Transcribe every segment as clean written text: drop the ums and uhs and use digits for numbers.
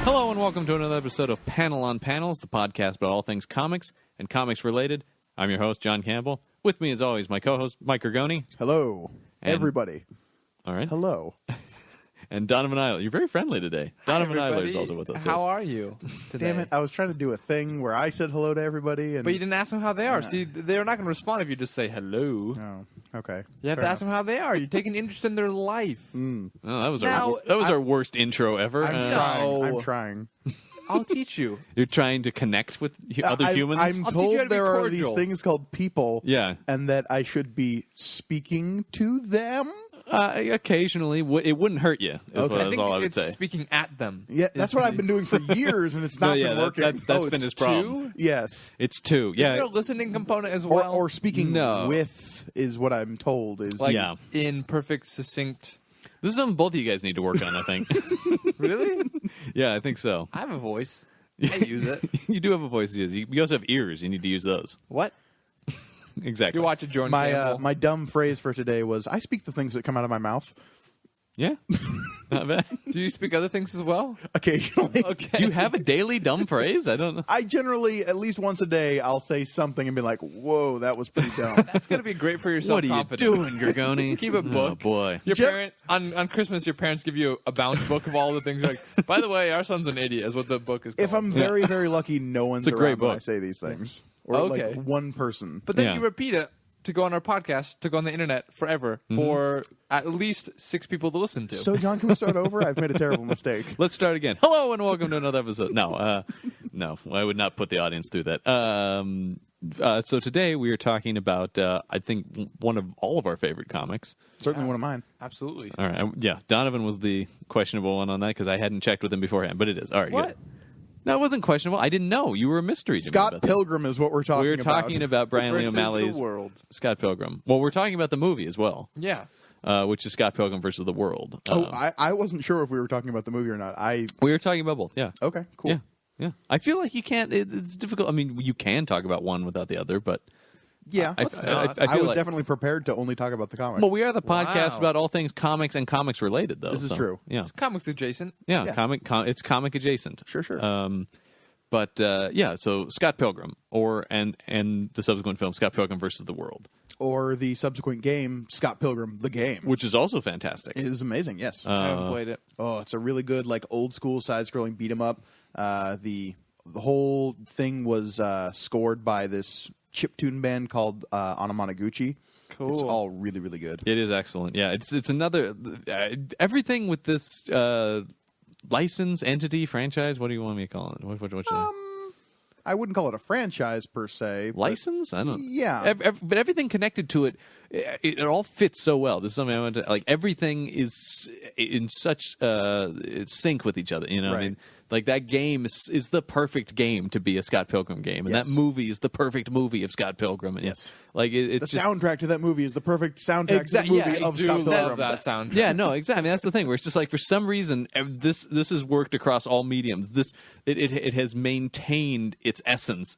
Hello and welcome to another episode of Panel on Panels, the podcast about all things comics and comics related. I'm your host, John Campbell. With me, as always, my co-host, Mike Ergoni. Hello, And- everybody. All right. Hello. And Donovan Eiler. You're very friendly today. Donovan Hi, Eiler everybody. is also with us. How are you today? Damn it, I was trying to do a thing where I said hello to everybody. And But you didn't ask them how they are. See, they're not going to respond if you just say hello. Oh, okay. You have to ask them how they are. You're taking interest in their life. Oh, that was Now, our worst intro ever. I'm No. trying. I'm trying. I'll teach you. You're trying to connect with other humans? I'm I'll teach you how to told be there are these cordial. things called people. Yeah. And that I should be speaking to them. Occasionally. It wouldn't hurt you, is Okay. what- I is think all I would it's say. speaking at them. Yeah, that's what I've been doing for years, and it's not been working. That's been it's his problem. two? Yes. It's two. Is Yeah. there a listening component as Or, well? or speaking No. with is what I'm told is like Yeah. in perfect, succinct. This is something both of you guys need to work on, I think. Really? Yeah, I think so. I have a voice. I use it. You do have a voice to use. You also have ears. You need to use those. What? Exactly. You watch a Jordan my Campbell. my dumb phrase for today was I speak the things that come out of my mouth Yeah. Not bad. Do you speak other things as well? occasionally. Okay. Do you have a daily dumb phrase? I don't know. I generally, at least once a day, I'll say something and be like, "Whoa, that was pretty dumb." That's going to be great for your What are you self-confidence. doing, Gergoni? Keep a book. Oh, boy. Your Jeff- parent on Christmas, your parents give you a bound book of all the things. You're like, by the way, our son's an idiot. Is what the book is called. If I'm very, very lucky, no one's It's a great around when I book. say these things. Or Okay. like one person. but then Yeah. you repeat it to go on our podcast, to go on the internet forever for at least 6 people to listen to. So, John, can we start over? I've made a terrible mistake. Let's start again. Hello and welcome to another episode. No, I would not put the audience through that. So today we are talking about, I think, one of all of our favorite comics. Certainly one of mine. Absolutely. All right. Yeah, Donovan was the questionable one on that because I hadn't checked with him beforehand, but it is. All right. What? Good. No, it wasn't questionable. I didn't know. You were a mystery to me Scott about that. Pilgrim is what we're talking We were about. talking about Brian Lee Versus O'Malley's the world. Scott Pilgrim. Well, we're talking about the movie as well, Yeah. which is Scott Pilgrim versus the World. I wasn't sure if we were talking about the movie or not. We were talking about both. Yeah. Okay, cool. Yeah. Yeah. I feel like you can't. It's difficult. I mean, you can talk about one without the other, but Yeah, I let's I not. feel I was like- definitely prepared to only talk about the comic. Well, we are the podcast Wow. about all things comics and comics related, though. This is so, true. Yeah. It's comics adjacent. Yeah. Yeah. It's comic adjacent. Sure. But yeah, so Scott Pilgrim and the subsequent film Scott Pilgrim versus the World, Or the subsequent game, Scott Pilgrim, the game, which is also fantastic. is amazing. Yes. I haven't played it. Oh, it's a really good, like old school side-scrolling beat 'em up. The whole thing was scored by this chiptune band called Anamanaguchi. Cool. It's all really, really good. It is excellent. Yeah, it's another everything with this license, entity, franchise. What do you want me to call it? What should I? I wouldn't call it a franchise per se. but- License? I don't. Yeah. But everything connected to it, it all fits so well. This is something I want to like. Everything is in such sync with each other. You know, what I Right. mean, like that game is the perfect game to be a Scott Pilgrim game, and Yes. that movie is the perfect movie of Scott Pilgrim. And Yes. like The it's just, soundtrack to that movie is the perfect soundtrack to the movie yeah, of I do Scott Pilgrim. love that soundtrack. Yeah, no, exactly. I mean, that's the thing. Where it's just like for some reason this has worked across all mediums. It has maintained its essence,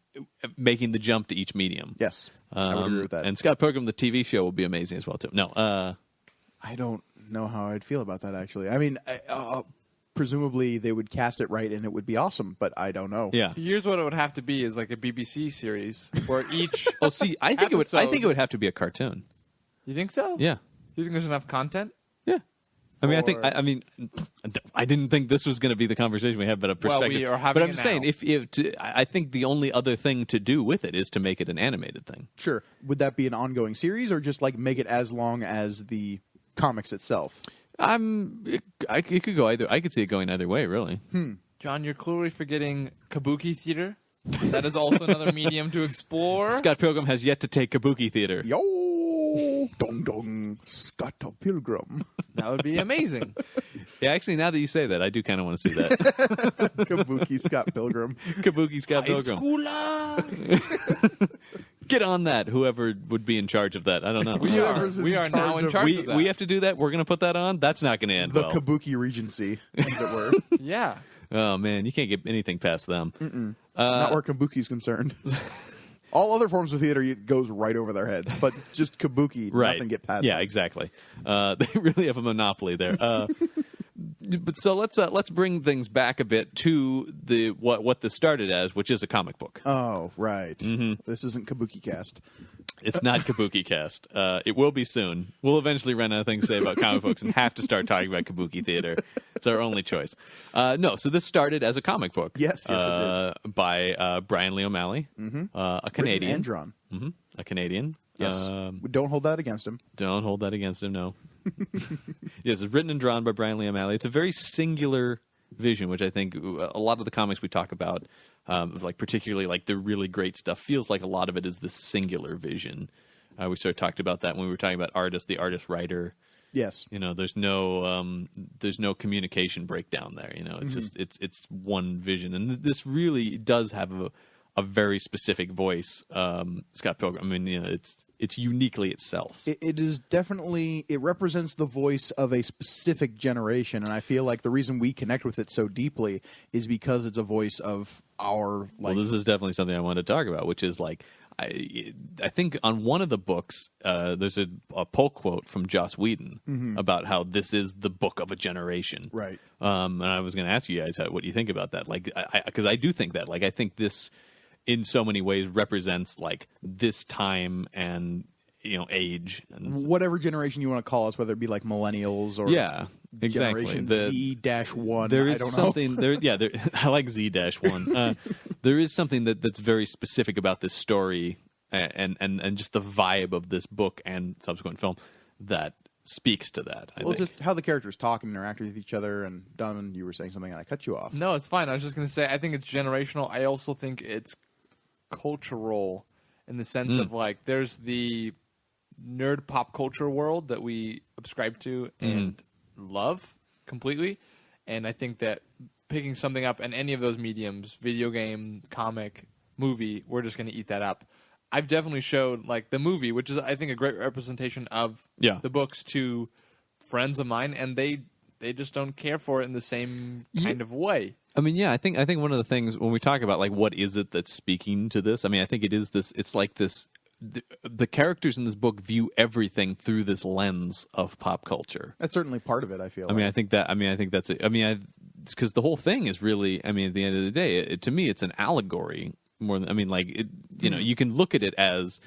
making the jump to each medium. Yes, I would agree with that. And Scott Pilgrim, the TV show, will be amazing as well too. No, I don't know how I'd feel about that, actually. I mean, presumably they would cast it right and it would be awesome, but I don't know. yeah. Here's what it would have to be: is like a BBC series where each. Oh, see, I think episode- it would have to be a cartoon. You think so? Yeah, You think there's enough content? yeah. I mean, For- I didn't think this was going to be the conversation we had, but a Well, perspective. we are having but I'm it just saying, now. I think the only other thing to do with it is to make it an animated thing. Sure. Would that be an ongoing series or just like make it as long as the comics itself? It could go either. I could see it going either way, really. John, you're clearly forgetting kabuki theater. That is also another medium to explore. Scott Pilgrim has yet to take kabuki theater. Yo, dong dong, Scott Pilgrim. That would be amazing. Yeah, actually, now that you say that, I do kind of want to see that. Kabuki Scott Pilgrim. Kabuki Scott High Pilgrim. schooler. Get on that, whoever would be in charge of that. I don't know. We are. Whoever's in We are now charge in of- charge of that. We have to do that. We're going to put that on. That's not going to end The well. Kabuki Regency, as it were. Yeah. Oh man, you can't get anything past them. Not where Kabuki's concerned. All other forms of theater goes right over their heads, but just Kabuki, Right? nothing get past Yeah, them. exactly. They really have a monopoly there. But so let's bring things back a bit to the what this started as, which is a comic book. Oh, right. This isn't Kabuki Cast. It's not Kabuki Cast. It will be soon. We'll eventually run out of things to say about comic books and have to start talking about Kabuki theater. It's our only choice. No, so this started as a comic book. Yes, it did. By Brian Lee O'Malley, a Canadian. Written and drawn. A Canadian. Yes. We don't hold that against him. Don't hold that against him, no. Yes, it's written and drawn by Brian Lee O'Malley. It's a very singular vision, which I think a lot of the comics we talk about, like particularly like the really great stuff, feels like a lot of it is this singular vision. We sort of talked about that when we were talking about the artist-writer. Yes. You know, there's no communication breakdown there. You know, it's just it's one vision, and this really does have a very specific voice. Scott Pilgrim. I mean, you know, it's uniquely itself. It is definitely, it represents the voice of a specific generation, and I feel like the reason we connect with it so deeply is because it's a voice of our, like... Well, this is definitely something I want to talk about, which is like, I think on one of the books, there's a pull quote from Joss Whedon about how this is the book of a generation. Right. And I was going to ask you guys what you think about that. Like, because I do think that. Like, I think this, in so many ways, represents like this time and, you know, age and whatever generation you want to call us, whether it be like millennials or exactly. Generation Z-1. There is I don't something know. there. I like Z-1. There is something that's very specific about this story and just the vibe of this book and subsequent film that speaks to that. I think. Just how the characters talk and interact with each other. And Donovan, you were saying something and I cut you off. No, it's fine. I was just going to say, I think it's generational. I also think it's cultural in the sense of like, there's the nerd pop culture world that we subscribe to and love completely. And I think that picking something up in any of those mediums, video game, comic, movie, we're just going to eat that up. I've definitely showed like the movie, which is I think a great representation of the books, to friends of mine, and they just don't care for it in the same kind of way. I mean, I think one of the things when we talk about like what is it that's speaking to this, I mean, I think it is this. It's like this. The characters in this book view everything through this lens of pop culture. That's certainly part of it, I feel like. I mean, I think that's it. I mean, because the whole thing is really, I mean, at the end of the day, to me, it's an allegory more than, I mean, like, you know, you can look at it as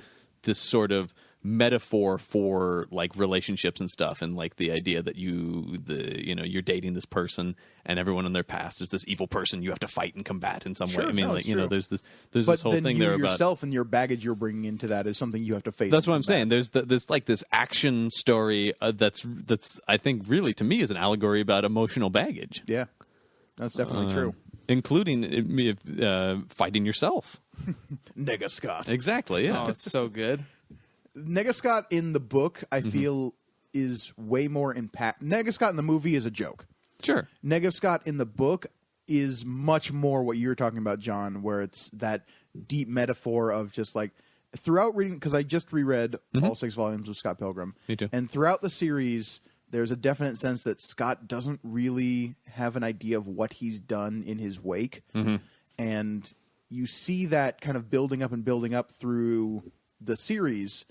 this sort of metaphor for like relationships and stuff, and like the idea that you're dating this person and everyone in their past is this evil person you have to fight and combat in some way. I mean, like, you know, there's this whole thing there about yourself and your baggage you're bringing into that is something you have to face. That's what I'm saying. There's like this action story that's I think really to me is an allegory about emotional baggage. Yeah, that's definitely true. Including fighting yourself. Nega Scott. Exactly. Yeah. Oh, it's so good. Nega Scott in the book, I feel, is way more impact. Nega Scott in the movie is a joke. Sure. Nega Scott in the book is much more what you're talking about, John, where it's that deep metaphor of just like throughout reading, because I just reread all 6 volumes of Scott Pilgrim. Me too. And throughout the series, there's a definite sense that Scott doesn't really have an idea of what he's done in his wake. And you see that kind of building up through the series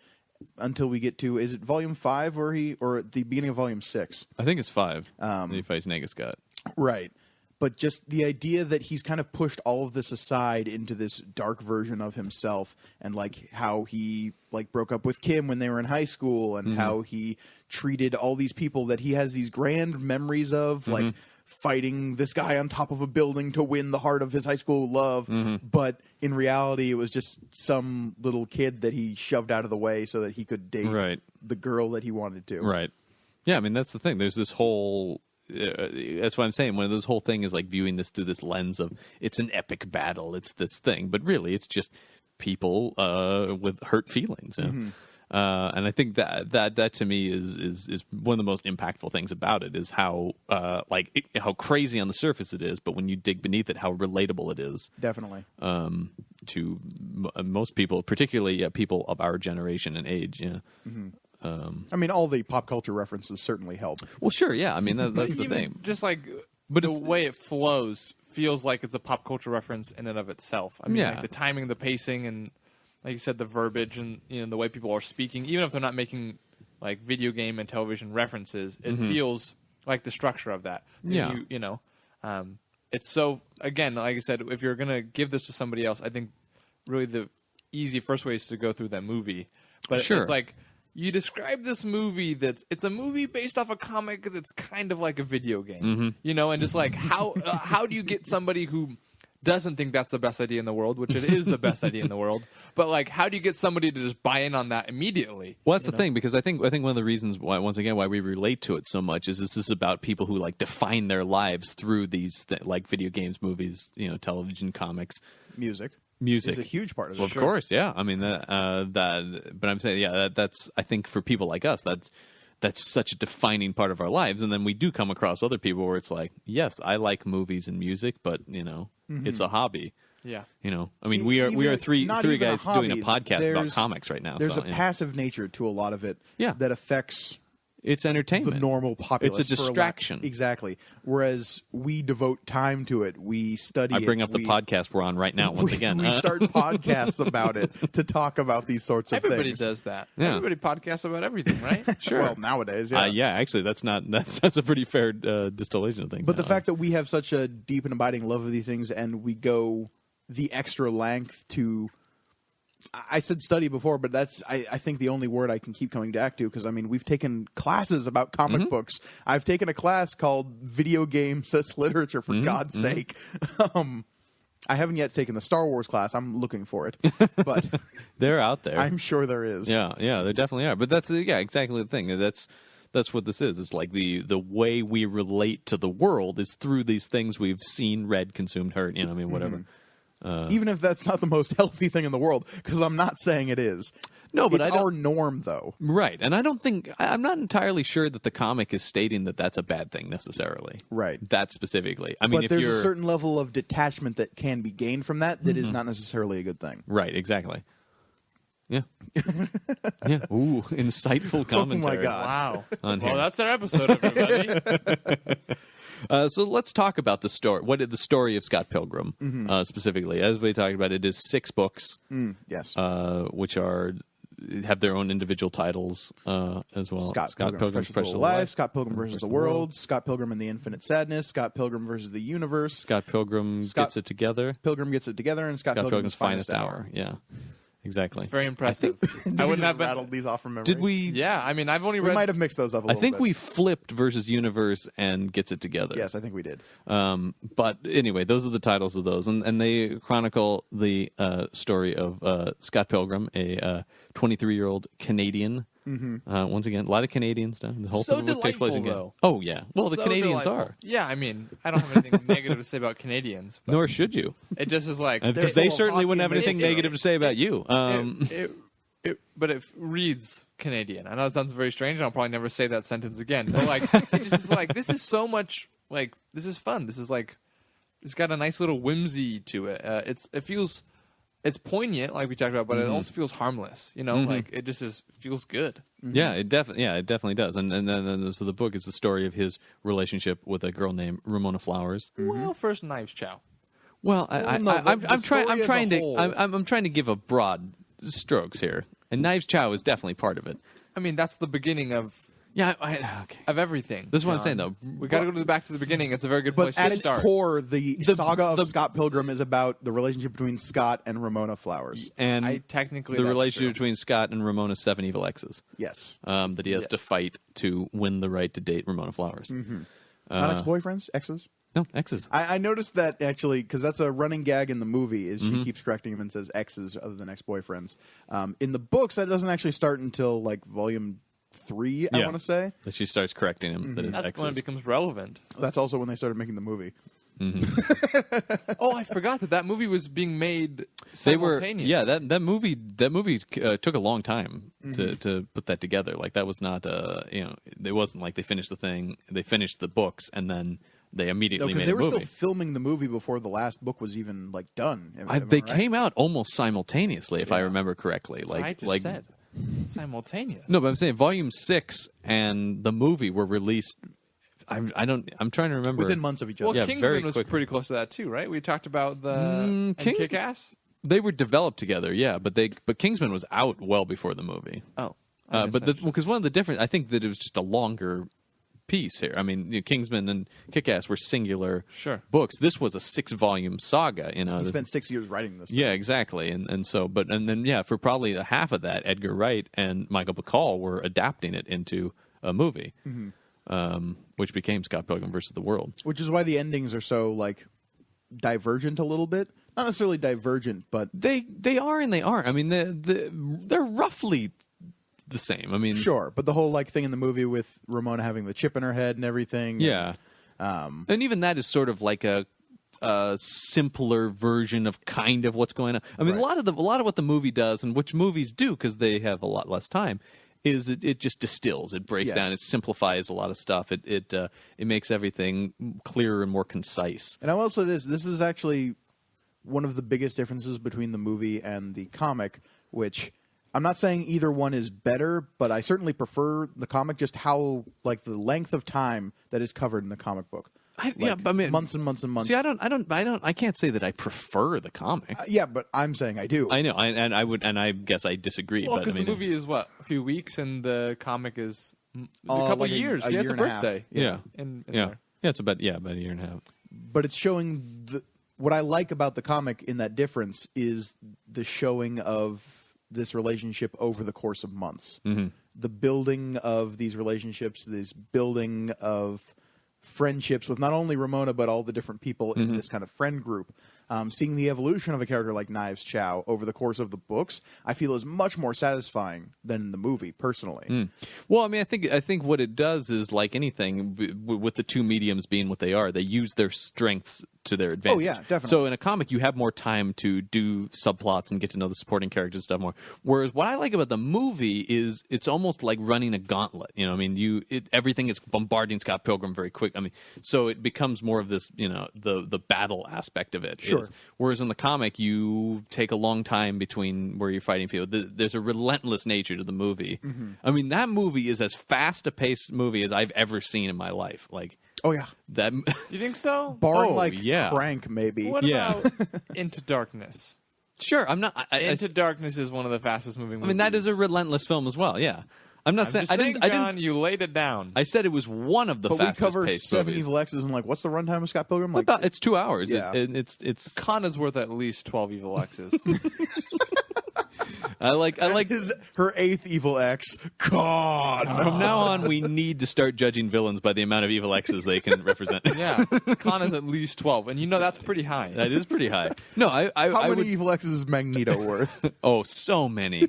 until we get to, is it volume 5 or at the beginning of volume 6? I think it's 5. He fights Nega Scott. Right. But just the idea that he's kind of pushed all of this aside into this dark version of himself, and like how he like broke up with Kim when they were in high school, and how he treated all these people that he has these grand memories of, like fighting this guy on top of a building to win the heart of his high school love. But in reality, it was just some little kid that he shoved out of the way so that he could date the girl that he wanted to. Right. Yeah, I mean, that's the thing. There's this whole... that's what I'm saying. When this whole thing is like viewing this through this lens of it's an epic battle, it's this thing, but really it's just people with hurt feelings. You know? And I think that to me is one of the most impactful things about it, is how how crazy on the surface it is, but when you dig beneath it, how relatable it is. Definitely. To most people, particularly people of our generation and age. Yeah. I mean, all the pop culture references certainly help. Well, sure, yeah. I mean, that's the thing. Just like, but the way it flows feels like it's a pop culture reference in and of itself. I mean, like the timing, the pacing, and like you said, the verbiage, and the way people are speaking. Even if they're not making like video game and television references, it feels like the structure of that. Yeah. You know, it's so, again, like I said, if you're going to give this to somebody else, I think really the easy first way is to go through that movie. But Sure. it's like, you describe this movie it's a movie based off a comic that's kind of like a video game, you know, and just like how do you get somebody who doesn't think that's the best idea in the world, which it is the best idea in the world, but like how do you get somebody to just buy in on that immediately? Well, that's the thing, because I think one of the reasons why, once again, why we relate to it so much is this is about people who like define their lives through these like video games, movies, you know, television, comics, Music music. is a huge part of it. Well, of course, yeah. I mean that, but I'm saying, yeah, that's I think for people like us, that's such a defining part of our lives. And then we do come across other people where it's like, yes, I like movies and music, but you know, it's a hobby. Yeah. You know, I mean, we are Even- three not guys even a hobby. doing a podcast about There's- comics right now. There's so, a you know, passive nature to a lot of it Yeah. that affects it's the entertainment. normal populace. It's a for distraction. Exactly. Whereas we devote time to it. We study I bring it. up the podcast we're on right now. Once again, we start podcasts about it to talk about these sorts of Everybody things. does that. Yeah. Everybody podcasts about everything, right? Sure. Well, nowadays, yeah. Yeah, actually, that's a pretty fair distillation of things. But the now. fact that we have such a deep and abiding love of these things, and we go the extra length to, I said study before, but that's I think the only word I can keep coming back to, because I mean we've taken classes about comic books. I've taken a class called Video Games as Literature, for God's sake. I haven't yet taken the Star Wars class. I'm looking for it, but they're out there. I'm sure there is. Yeah, there definitely are. But that's exactly the thing. That's what this is. It's like the way we relate to the world is through these things we've seen, read, consumed, heard. You know, I mean, whatever. Even if that's not the most healthy thing in the world, because I'm not saying it is. No, but it's I don't- our norm, though. Right, and I'm not entirely sure that the comic is stating that that's a bad thing necessarily. Right. That specifically. I mean, But if there's you're a certain level of detachment that can be gained from that is not necessarily a good thing. right, exactly. Yeah. Yeah. Ooh, insightful commentary. God. Wow. On Well, here. that's our episode, everybody. So let's talk about the story. What is the story of Scott Pilgrim specifically? As we talked about, it is 6 books, Yes. which have their own individual titles as well. Scott Pilgrim's Precious Little Life, Scott Pilgrim versus the World, Scott Pilgrim and the Infinite Sadness, Scott Pilgrim versus the Universe, Scott Pilgrim gets it together. Pilgrim Gets It Together, and Scott Pilgrim's Finest Hour. Yeah, exactly. It's very impressive. I wouldn't have been. rattled these off from memory. Did we? Yeah, I mean, I've only We read. might have mixed those up a I little think bit. we flipped versus Universe and Gets It Together. Yes, I think we did. But anyway, those are the titles of those, and they chronicle the story of Scott Pilgrim, a 23-year-old Canadian. Once again, a lot of Canadians done. The whole So thing would take place delightful, again. though. Oh yeah, well the So Canadians delightful. are. Yeah, I mean, I don't have anything negative to say about Canadians. But Nor should you, it just is like because full they of certainly hockey wouldn't have and anything baseball. negative to say about you. but it reads Canadian. I know it sounds very strange, and I'll probably never say that sentence again. But like, it just is like, this is so much like, this is fun. This is like, it's got a nice little whimsy to it. It's poignant, like we talked about, but it also feels harmless. You know, like it just feels good. Yeah, it definitely does. And then so the book is the story of his relationship with a girl named Ramona Flowers. Well, first Knives Chow. Well, I'm trying to give a broad strokes here, and Knives Chow is definitely part of it. I mean, that's the beginning of Yeah, okay. everything. This is what I'm John. saying, though. We got to go back to the beginning. It's a very good But place at to its start. core, the saga of Scott Pilgrim is about the relationship between Scott and Ramona Flowers. And I technically the that's relationship true. between Scott and Ramona's 7 evil exes Yes. that he has to fight to win the right to date Ramona Flowers. Not ex-boyfriends? Exes? No, exes. I noticed that actually, because that's a running gag in the movie, is Mm-hmm. she keeps correcting him and says exes other than ex-boyfriends. In the books, that doesn't actually start until like volume 3, I Yeah. want to say. That she starts correcting him that it's That's exes. when it becomes relevant. That's also when they started making the movie. Oh, I forgot that movie was being made They were, simultaneously. yeah. That movie took a long time to put that together. Like that was not, it wasn't like they finished the thing, they finished the books, and then they No, immediately because made they a were movie. still filming the movie before the last book was even like done. They right? came out almost simultaneously, if I Yeah. remember correctly. Like, I just like said simultaneous. no, but I'm saying Volume 6 and the movie were released. I'm trying to remember within months of each Well, other. Yeah, Kingsman very was quickly. pretty close to that too, right? We talked about the and Kingsman- Kick-Ass. They were developed together, yeah. But Kingsman was out well before the movie. Oh, But because one of the different, I think that it was just a longer piece here. I mean, Kingsman and Kick-Ass were singular Sure. books. This was a 6-volume saga. He spent 6 years writing this. Yeah, exactly. And then for probably the half of that, Edgar Wright and Michael Bacall were adapting it into a movie, which became Scott Pilgrim versus the World. Which is why the endings are so like divergent a little bit. Not necessarily divergent, but They are and they aren't. I mean, they're roughly the same. I mean, sure. But the whole like thing in the movie with Ramona having the chip in her head and everything. yeah. And even that is sort of like a simpler version of kind of what's going on. I mean, Right. a lot of what the movie does, and which movies do because they have a lot less time, is it just distills, it breaks Yes. down, it simplifies a lot of stuff. It makes everything clearer and more concise. And I will say this is actually one of the biggest differences between the movie and the comic, which I'm not saying either one is better, but I certainly prefer the comic, just how like the length of time that is covered in the comic book. I mean, months and months and months. See, I can't say that I prefer the comic. Yeah, but I'm saying I do. I know, and I guess I disagree. Well, but because I mean, the movie is what, a few weeks, and the comic is a couple like years. a He has year a and a half. birthday. yeah, In yeah, there. yeah. It's about a year and a half. But it's showing what I like about the comic in that difference is the showing of this relationship over the course of months. Mm-hmm. The building of these relationships, this building of friendships with not only Ramona but all the different people in this kind of friend group. Seeing the evolution of a character like Knives Chow over the course of the books, I feel is much more satisfying than the movie, personally. Well, I mean, I think what it does is like anything with the two mediums being what they are, they use their strengths to their advantage. Oh, yeah, definitely. So in a comic, you have more time to do subplots and get to know the supporting characters and stuff more. Whereas what I like about the movie is it's almost like running a gauntlet. You know, I mean, everything is bombarding Scott Pilgrim very quick. I mean, so it becomes more of this, the battle aspect of it. Sure. Whereas in the comic, you take a long time between where you're fighting people. There's a relentless nature to the movie. I mean, that movie is as fast a paced movie as I've ever seen in my life. Like, Oh, yeah. that. You think so? Barn yeah. Crank, maybe. What Yeah. about Into Darkness? Sure, I'm not. Into Darkness is one of the fastest moving movies. I mean, that is a relentless film as well. Yeah, I'm not I'm saying. just saying, John, you laid it down. I said it was one of the But we fastest cover paced 7 movies. Evil X's and like, what's the runtime of Scott Pilgrim? Like, It's 2 hours. Yeah. It's. Con is worth at least 12 Evil X's. I like. her 8th Evil X. God. From now on, we need to start judging villains by the amount of evil X's they can represent. Yeah, Con is at least 12, and that's pretty high. That is pretty high. No, How I many would. Evil X's is Magneto worth? Oh, so many.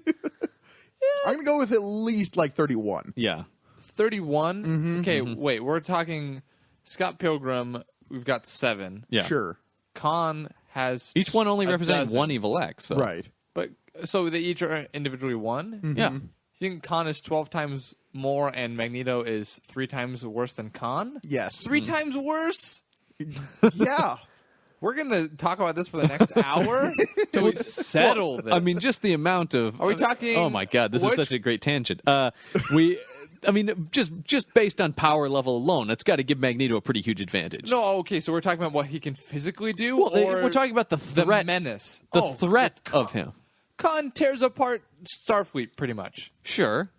I'm going to go with at least like 31. Yeah. 31? Okay, wait, we're talking Scott Pilgrim, we've got 7. Yeah. Sure. Con has Each one only a representing dozen. one evil X. So. Right. But so they each are individually 1? Yeah. You think Con is 12 times more and Magneto is 3 times worse than Con? Yes. 3 times worse? Yeah. We're going to talk about this for the next hour till we settle this. I mean, just the amount of. Are we talking Oh my God, this is which- such a great tangent. I mean, just based on power level alone, it's got to give Magneto a pretty huge advantage. No, okay, so we're talking about what he can physically do? Well, or we're talking about the the threat, menace. the Oh, threat of him. Khan tears apart Starfleet, pretty much. Sure,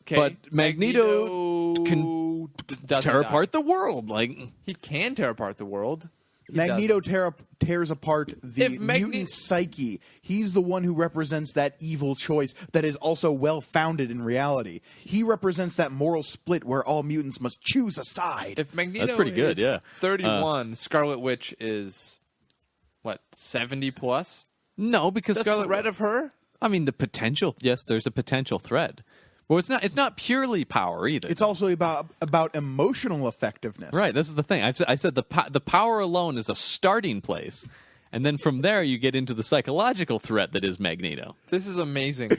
Okay, but Magneto can doesn't tear die. apart the world. Like, He can tear apart the world. He Magneto doesn't. tears apart the If mutant psyche. He's the one who represents that evil choice that is also well-founded in reality. He represents that moral split where all mutants must choose a side. If Magneto That's pretty good, is yeah. 31, Scarlet Witch is, what, 70 plus? no, because The Scarlet. threat of her? I mean, the potential. Yes, there's a potential threat. Well, it's not. It's not purely power either. It's also about emotional effectiveness. right. This is the thing. I said the power alone is a starting place, and then from there you get into the psychological threat that is Magneto. This is amazing.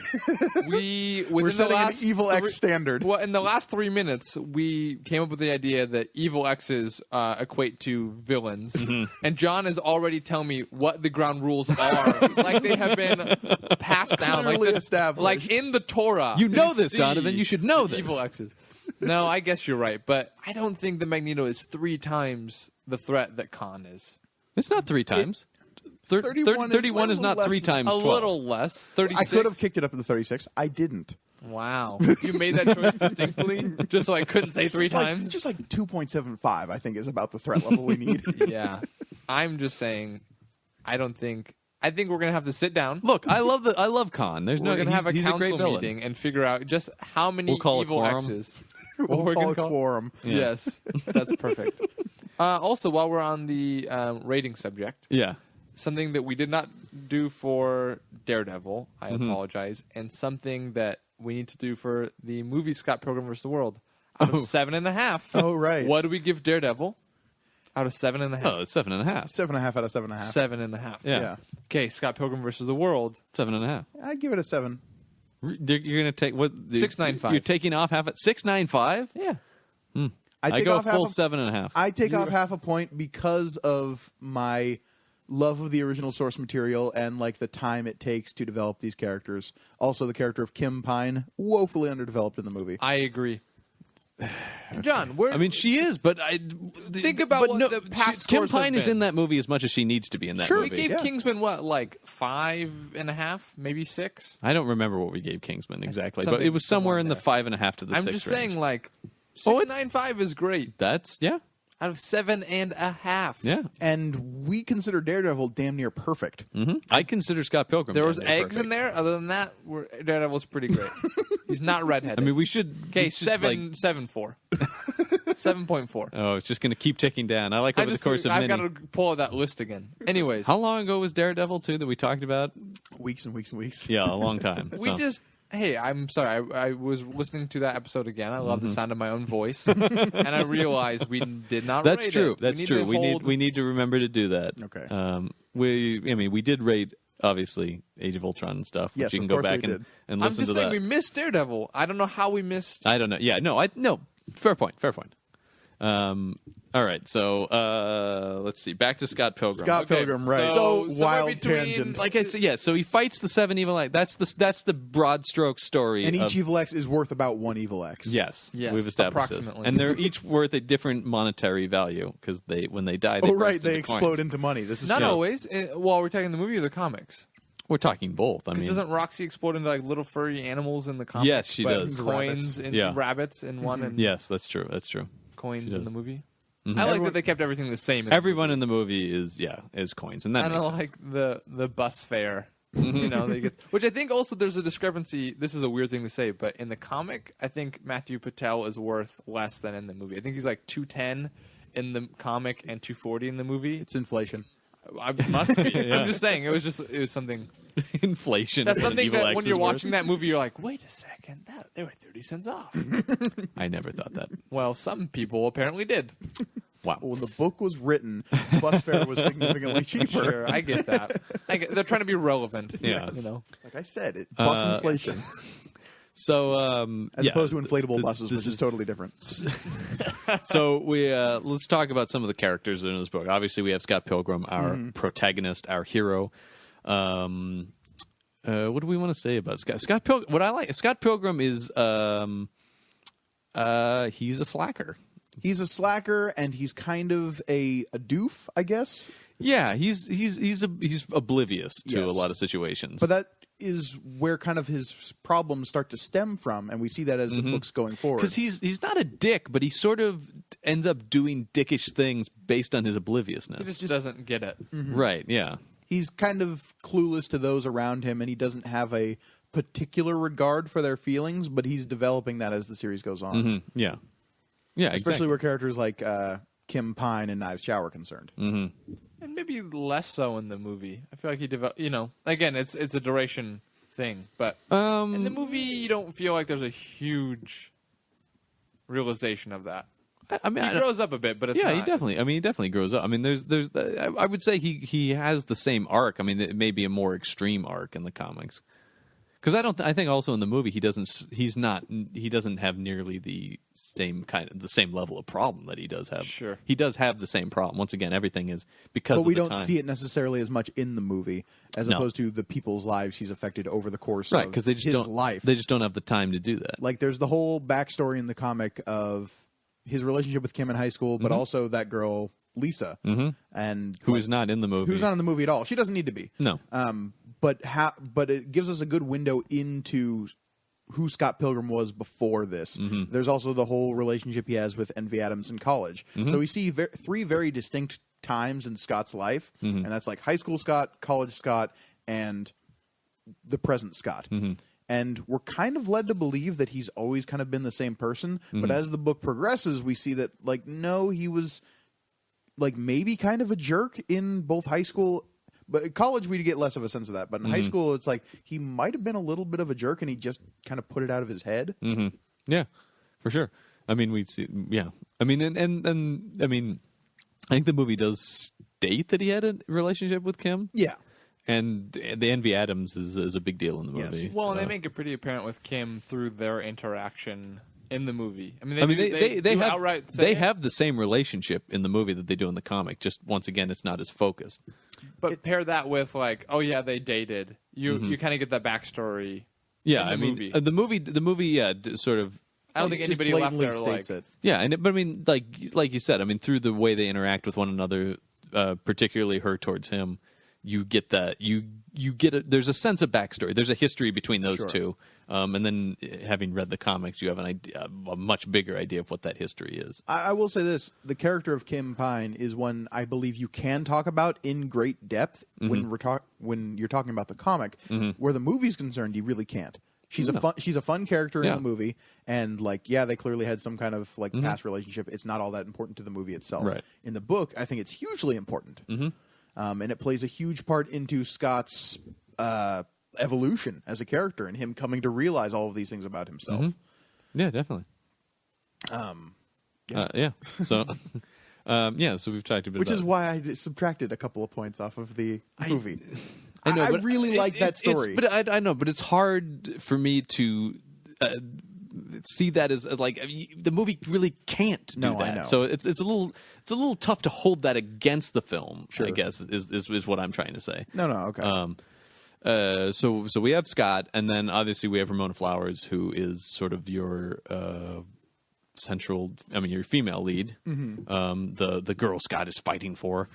We're setting an Evil X standard. Well, in the last 3 minutes, we came up with the idea that Evil X's equate to villains, and John is already telling me what the ground rules are, like they have been passed down, Clearly established. like in the Torah. You know this, see Donovan. You should know this. Evil X's. No, I guess you're right, but I don't think that Magneto is 3 times the threat that Khan is. It's not 3 times. 31 is 31 is a not little 3 less times A 12. little less. 36. I could have kicked it up to the 36. I didn't. Wow. You made that choice distinctly just so I couldn't say three times? Just like 2.75, I think, is about the threat level we need. Yeah. I'm just saying, I think we're going to have to sit down. Look, I love Khan. There's We're going to have a he's a great council villain. meeting and figure out just how many We'll call it evil quorum. X's. We'll we're call gonna it quorum. Yeah. Yes, that's perfect. Also, while we're on the rating subject, Yeah. something that we did not do for Daredevil, I Mm-hmm. apologize, and something that we need to do for the movie Scott Pilgrim vs. the World. Out of 7.5. Oh, right. What do we give Daredevil? Out of 7.5. Oh, it's 7.5. 7.5 out of 7.5. 7.5. Yeah. Okay, Scott Pilgrim vs. the World. 7.5. I'd give it a 7. You're going to take what? 6.95. You're taking off half at 6.95. Yeah. I take go off half full of- 7.5. I take off half a point because of my love of the original source material and like the time it takes to develop these characters. Also, the character of Kim Pine, woefully underdeveloped in the movie. I agree. John, where? I mean, she is, but Think about but what no, the past Kim scores have Pine is been. in that movie as much as she needs to be in that Sure, we movie. gave Yeah. Kingsman what, like 5.5, maybe 6? I don't remember what we gave Kingsman exactly, but Something it was somewhere in the similar 5.5 to the I'm 6 just range. saying, like, Oh, it's- 6.95 is great. That's Out of 7.5. yeah. And we consider Daredevil damn near perfect. I consider Scott Pilgrim. There was damn near eggs in perfect. there. Other than that, Daredevil's pretty great. He's not redheaded. I mean, we should. okay, we should, like- 7.4. 7.4. oh, it's just going to keep ticking down. I like over the course of I've many. got to pull out that list again. Anyways, How long ago was Daredevil too that we talked about? Weeks and weeks and weeks. Yeah, a long time. we so. just. Hey, I'm sorry. I was listening to that episode again. I love the Mm-hmm. sound of my own voice, and I realized we did not. That's rate true. It. That's we true. To hold, We need to remember to do that. Okay. We did rate obviously Age of Ultron and stuff. Which Yes, you can of go course back we and, did. and I'm listen just to saying that. we missed Daredevil. I don't know how we missed. I don't know. Yeah, no. Fair point. All right, so let's see. Back to Scott Pilgrim. Scott Okay, Pilgrim, right. so somewhere wild between, tangent. Like so he fights the 7 evil X. That's the broad stroke story. And each of, evil X is worth about one evil X. Yes, Yes, we've established this. approximately. And they're each worth a different monetary value because when they die, they Oh, right. burst They into explode coins. into money. This is Not true. always. While we're talking the movie or the comics. We're talking both. I Because mean, doesn't Roxy explode into like little furry animals in the comics? Yes, she but does. Coins Rabbits. and Yeah. rabbits in one, and yes, that's true. coins She in does. the movie. Mm-hmm. I like Everyone- that they kept everything the same. In Everyone in the movie is coins, and that and I makes sense. like the bus fare. You know, they get, which I think also there's a discrepancy. This is a weird thing to say, but in the comic, I think Matthew Patel is worth less than in the movie. I think he's like 210 in the comic and 240 in the movie. It's inflation. I must be. Yeah. I'm just saying it was something. Inflation. That's is what something Evil that X when is you're worth. watching that movie, you're like, wait a second, they were 30 cents off. I never thought that. Well, some people apparently did. Wow. When the book was written, bus fare was significantly cheaper. Sure, I get that. They're trying to be relevant. Yes. You know. Like I said, bus inflation. So, As yeah. opposed to inflatable This- buses, this which is totally different. So we let's talk about some of the characters in this book. Obviously, we have Scott Pilgrim, our protagonist, our hero. What do we want to say about Scott? Scott Pilgrim. What I like, Scott Pilgrim is he's a slacker. He's a slacker, and he's kind of a doof, I guess. Yeah, he's oblivious to Yes. a lot of situations. But that is where kind of his problems start to stem from, and we see that as the book's going forward. Because he's not a dick, but he sort of ends up doing dickish things based on his obliviousness. He just doesn't get it. Right? Yeah. He's kind of clueless to those around him, and he doesn't have a particular regard for their feelings, but he's developing that as the series goes on. Yeah. Yeah. Especially where characters like Kim Pine and Knives Chow are concerned. And maybe less so in the movie. I feel like he developed. You know, again, it's a duration thing, but in the movie, you don't feel like there's a huge realization of that. I mean, He grows up a bit, but it's yeah, not. he definitely grows up. I mean, there's I would say he has the same arc. I mean, it may be a more extreme arc in the comics. Because I think also in the movie he doesn't have nearly the same level of problem that he does have. Sure. He does have the same problem. Once again, everything is because But we of the don't time. see it necessarily as much in the movie as No. opposed to the people's lives he's affected over the course Right, of because they just his don't life. They just don't have the time to do that. Like there's the whole backstory in the comic of his relationship with Kim in high school, but also that girl Lisa, and Who is not in the movie? who's not in the movie at all. She doesn't need to be. No. But it gives us a good window into who Scott Pilgrim was before this. There's also the whole relationship he has with Envy Adams in college. So we see three very distinct times in Scott's life, and that's like high school Scott, college Scott, and the present Scott. And we're kind of led to believe that he's always kind of been the same person, but as the book progresses, we see that, like, no, he was, like, maybe kind of a jerk in both high school. But in college, we get less of a sense of that. But in high school, it's like he might have been a little bit of a jerk, and he just kind of put it out of his head. Yeah, for sure. I mean, we see. Yeah, I mean, and I mean, I think the movie does state that he had a relationship with Kim. Yeah. And the Envy Adams is a big deal in the movie. Yes. Well, and they make it pretty apparent with Kim through their interaction in the movie. I mean, they do have outright say they it. have the same relationship in the movie that they do in the comic. Just once again, it's not as focused. But pair that with, like, oh yeah, they dated. You kind of get that backstory. Yeah, in I the mean, movie. the movie, yeah, sort of. I don't think Just anybody left blatantly there like. states it. Yeah, but I mean, like you said, I mean, through the way they interact with one another, particularly her towards him, you get that you get there's a sense of backstory. There's a history between those two, and then having read the comics, you have an idea, a much bigger idea of what that history is. I will say this: the character of Kim Pine is one I believe you can talk about in great depth when you're talking about the comic. Where the movie's concerned, you really can't. She's a fun character in the movie, and like, yeah, they clearly had some kind of like past relationship. It's not all that important to the movie itself. Right. In the book, I think it's hugely important, and it plays a huge part into Scott's evolution as a character and him coming to realize all of these things about himself. Yeah, definitely. Yeah. So, so we've talked a bit Which about is it. why I subtracted a couple of points off of the movie. I know, I but really like that story. But I know, but it's hard for me to see that as like the movie really can't do No, I that. know. So it's a little tough to hold that against the film. Sure. I guess is what I'm trying to say. No, okay. So we have Scott, and then obviously we have Ramona Flowers, who is sort of your central. I mean, your female lead. The girl Scott is fighting for.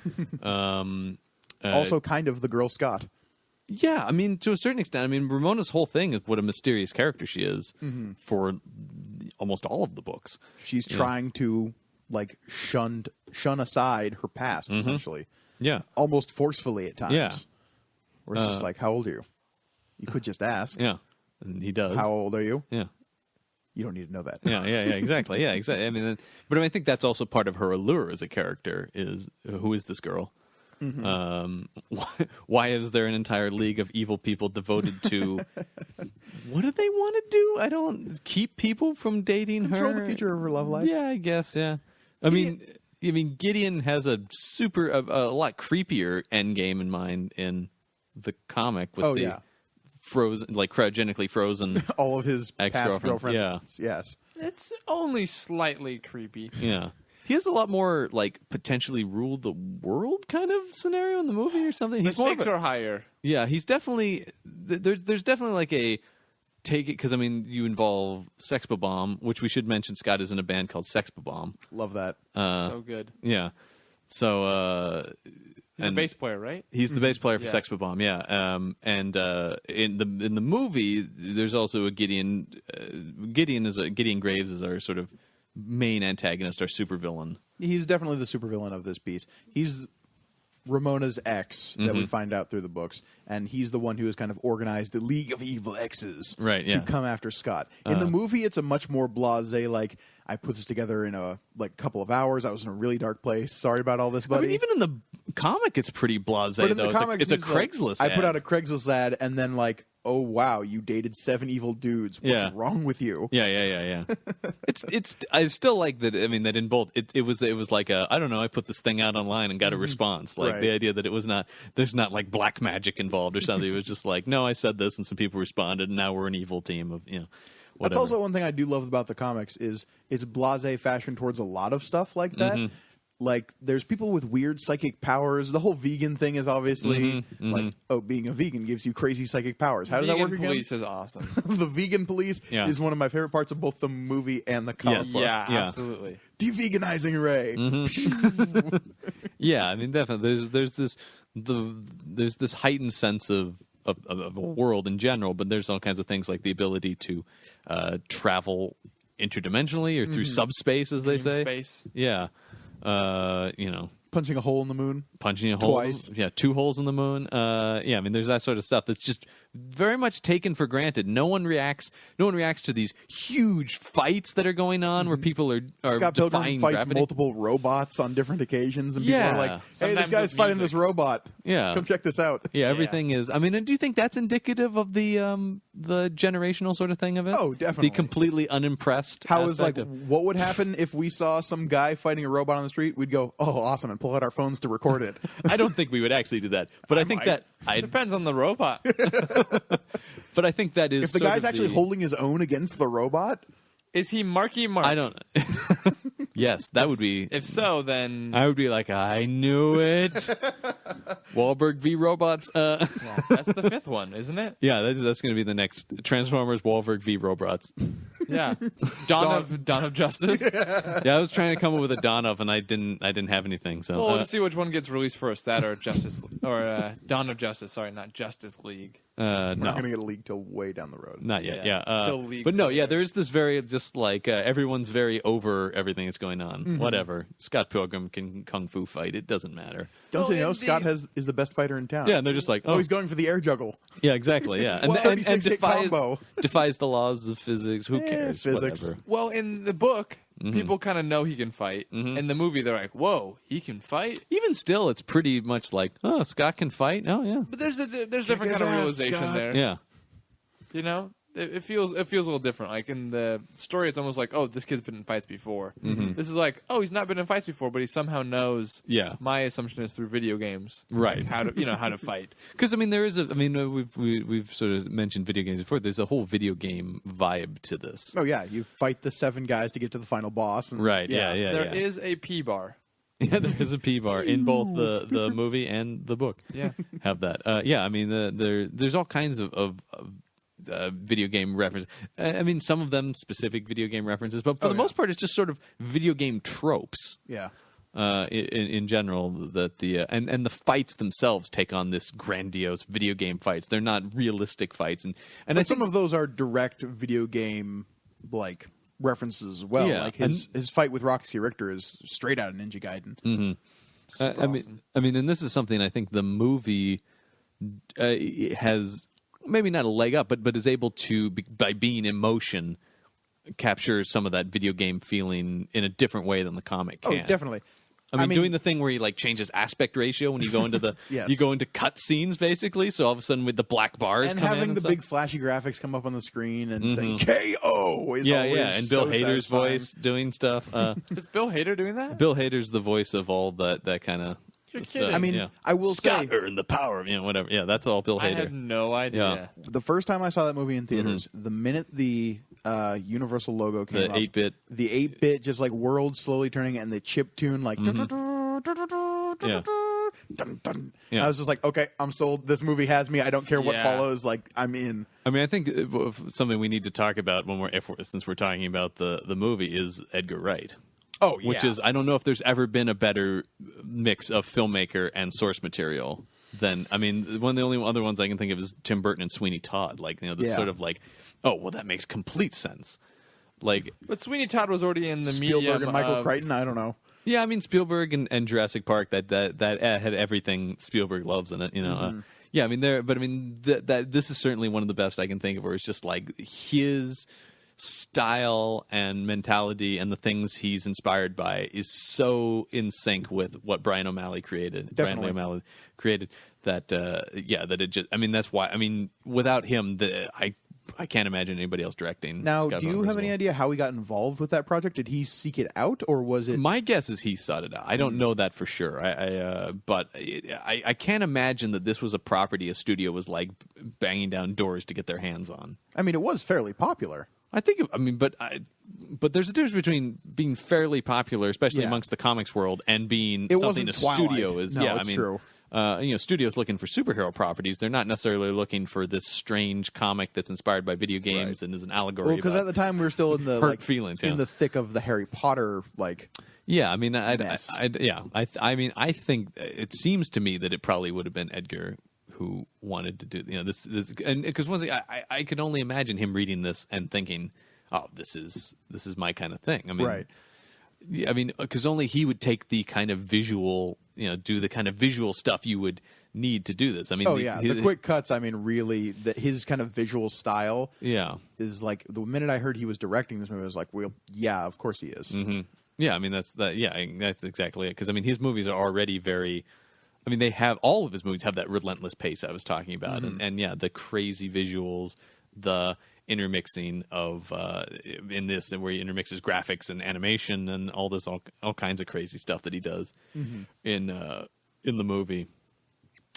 Also kind of the girl Scott. Yeah, I mean, to a certain extent. I mean, Ramona's whole thing is what a mysterious character she is for almost all of the books. She's trying to like shun aside her past, essentially. Yeah. Almost forcefully at times. Yeah. Where it's just like, how old are you? You could just ask. Yeah. And he does. How old are you? Yeah. You don't need to know that. Yeah, exactly. Yeah, exactly. I mean, but I think that's also part of her allure as a character is who is this girl? Why is there an entire league of evil people devoted to what do they want to do? I don't keep people from dating Control her. the future of her love life. Yeah, I guess. Yeah. I mean, Gideon has a lot creepier end game in mind in the comic with frozen, like cryogenically frozen. All of his past Ex-girlfriends, girlfriends. yeah. Yes. It's only slightly creepy. Yeah. He has a lot more like potentially rule the world kind of scenario in the movie or something. The He's more of stakes are higher. Yeah, he's definitely there's definitely like a take it because I mean you involve Sex Bomb, which we should mention. Scott is in a band called Sex Bomb. Love that. So good. Yeah, so He's a bass player, right? he's the bass player for Yeah. Sex Bomb. Yeah, and in the movie there's also a Gideon. Gideon Graves is our sort of main antagonist, our supervillain. He's definitely the supervillain of this piece. He's Ramona's ex that we find out through the books, and he's the one who has kind of organized the League of Evil Exes Right, yeah. to come after Scott. In the movie, it's a much more blasé, like, I put this together in a couple of hours. I was in a really dark place. Sorry about all this, I buddy. mean, even in the comic, it's pretty blasé. But in though the comics, it's a he's like, Craigslist. I put ad. out a Craigslist ad, and then like, oh wow, you dated 7 evil dudes. What's Yeah. wrong with you? Yeah. It's I still like that. I mean, that in both it was like a I don't know. I put this thing out online and got a response. Like Right. the idea that it was not there's not like black magic involved or something. It was just like no, I said this and some people responded, and now we're an evil team of That's whatever. also one thing I do love about the comics is blasé fashion towards a lot of stuff like that. Like, there's people with weird psychic powers. The whole vegan thing is obviously like, oh, being a vegan gives you crazy psychic powers. How does that work Vegan again? Police is awesome. The vegan police Yeah. is one of my favorite parts of both the movie and the comic Yes. book. Yeah, Yeah. absolutely. De-veganizing Ray. Yeah, I mean, definitely. There's this heightened sense of a world in general, but there's all kinds of things like the ability to travel interdimensionally or through subspace, as they say. Space. Yeah. Punching a hole in the moon. Punching a hole. Twice. Yeah, 2 holes in the moon. I mean, there's that sort of stuff that's just very much taken for granted. No one reacts to these huge fights that are going on where people are Scott Pilgrim defying fights gravity. multiple robots on different occasions, and people Yeah. are like, "Hey, Sometimes this guy's with fighting music. this robot. Yeah. Come check this out." Yeah, everything is. I mean, do you think that's indicative of the generational sort of thing of it? Oh, definitely. The completely unimpressed. How is like, aspect of- what would happen if we saw some guy fighting a robot on the street? We'd go, "Oh, awesome," and pull out our phones to record it. I don't think we would actually do that, but I think might. that Depends on the robot. But I think that is If the sort guy's of actually holding his own against the robot, Is he Marky Mark? I don't. Yes, that would be. If so, then I would be like, I knew it. Wahlberg v. Robots. yeah, that's the 5th one, isn't it? Yeah, that's going to be the next Transformers Wahlberg v. Robots. Yeah. Dawn of Justice. Yeah, I was trying to come up with a Dawn of, and I didn't have anything. So Well, we'll just see which one gets released first, that or Justice or Dawn of Justice. Sorry, not Justice League. we're not no, going to get a leak till way down the road. not yet. Yeah, Yeah, till leagues but no, yeah, later. there is this very just like everyone's very over everything that's going on. Whatever. Scott Pilgrim can kung fu fight. It doesn't matter. Don't Well, you know in Scott the- is the best fighter in town? Yeah, and they're just like, Oh, oh, he's going for the air juggle. yeah, exactly, yeah, and, Well, and 36 hit defies combo. defies the laws of physics. Who cares? physics. Whatever. Well, in the book, people kind of know he can fight. In the movie, they're like, "Whoa, he can fight!" Even still, it's pretty much like, oh, Scott can fight. Oh, yeah, But there's different his kind of ass, realization Scott. there. yeah. You know, it feels a little different. Like in the story, it's almost like, "Oh, this kid's been in fights before." This is like, "Oh, he's not been in fights before, but he somehow knows." Yeah. My assumption is through video games, Right. How to fight. Because I mean, there is we've sort of mentioned video games before. There's a whole video game vibe to this. Oh yeah, you fight the 7 guys to get to the final boss. And, Right? Yeah. There is a P bar. Yeah, there is a P bar in both the movie and the book. Yeah. Have that. Yeah, I mean, there's all kinds of video game references. I mean, some of them specific video game references, but for the most part, it's just sort of video game tropes. Yeah. In general, that and the fights themselves take on this grandiose video game fights. They're not realistic fights, and I But think some of those are direct video game like references as well. Yeah, Like his fight with Roxy Richter is straight out of Ninja Gaiden. Super I awesome. mean, and this is something I think the movie has maybe not a leg up, but is able to, by being in motion, capture some of that video game feeling in a different way than the comic Oh, can. definitely. I mean, doing the thing where he like changes aspect ratio when you go into the Yes. you go into cut scenes basically. So all of a sudden with the black bars and come in having and the stuff. big flashy graphics come up on the screen and saying KO is yeah, always and Bill so Hader's satisfying. voice doing stuff. Is Bill Hader doing that? Bill Hader's the voice of all that kind of. You're stuff. kidding. I mean, yeah. I will Scott say earned the power of whatever. Yeah, that's all Bill I Hader. had no idea. Yeah. the first time I saw that movie in theaters, the minute the Universal logo came The up, 8-bit. the 8-bit just like world slowly turning and the chip tune like Yeah. dun, dun. Yeah. I was just like, okay, I'm sold. This movie has me. I don't care what Yeah. follows. Like, I'm in. I mean, I think something we need to talk about since we're talking about the movie is Edgar Wright. Oh, yeah. Which is, I don't know if there's ever been a better mix of filmmaker and source material than, I mean, one of the only other ones I can think of is Tim Burton and Sweeney Todd. Like, this Yeah. sort of like, oh, well, that makes complete sense. Like, But Sweeney Todd was already in the Spielberg medium and Michael of, Crichton. I don't know. yeah, I mean, Spielberg and Jurassic Park, that had everything Spielberg loves in it, yeah, I mean, this is certainly one of the best I can think of where it's just like his style and mentality and the things he's inspired by is so in sync with what Brian O'Malley created. Definitely. Brian Lee O'Malley created that, that it just, I mean, that's why, I mean, without him, I can't imagine anybody else directing. Now, Scott do you Pilgrim have as any well. idea how he got involved with that project? Did he seek it out, or was it? My guess is he sought it out. I don't know that for sure. But I can't imagine that this was a property a studio was like banging down doors to get their hands on. I mean, it was fairly popular. I think. I mean, but there's a difference between being fairly popular, especially Yeah. amongst the comics world, and being It something wasn't a Twilight. studio is. No, yeah, it's I mean, true. Studios looking for superhero properties. They're not necessarily looking for this strange comic that's inspired by video games and is an allegory. Well, because about- at the time we were still in the hurt feelings, yeah. in the thick of the Harry Potter like. Yeah, I mean, mess. I mean, I think it seems to me that it probably would have been Edgar who wanted to do this, and because one thing I could only imagine him reading this and thinking, oh, this is my kind of thing. I mean, Right. I mean, because only he would take the kind of visual, do the kind of visual stuff you would need to do this. I mean, the quick cuts. I mean, really, his kind of visual style. Yeah. Is like the minute I heard he was directing this movie, I was like, well, yeah, of course he is. Mm-hmm. Yeah, I mean that's exactly it. Because I mean, his movies are already very. I mean, all of his movies have that relentless pace I was talking about, and yeah, the crazy visuals, the intermixing of in this where he intermixes graphics and animation and all this all kinds of crazy stuff that he does in the movie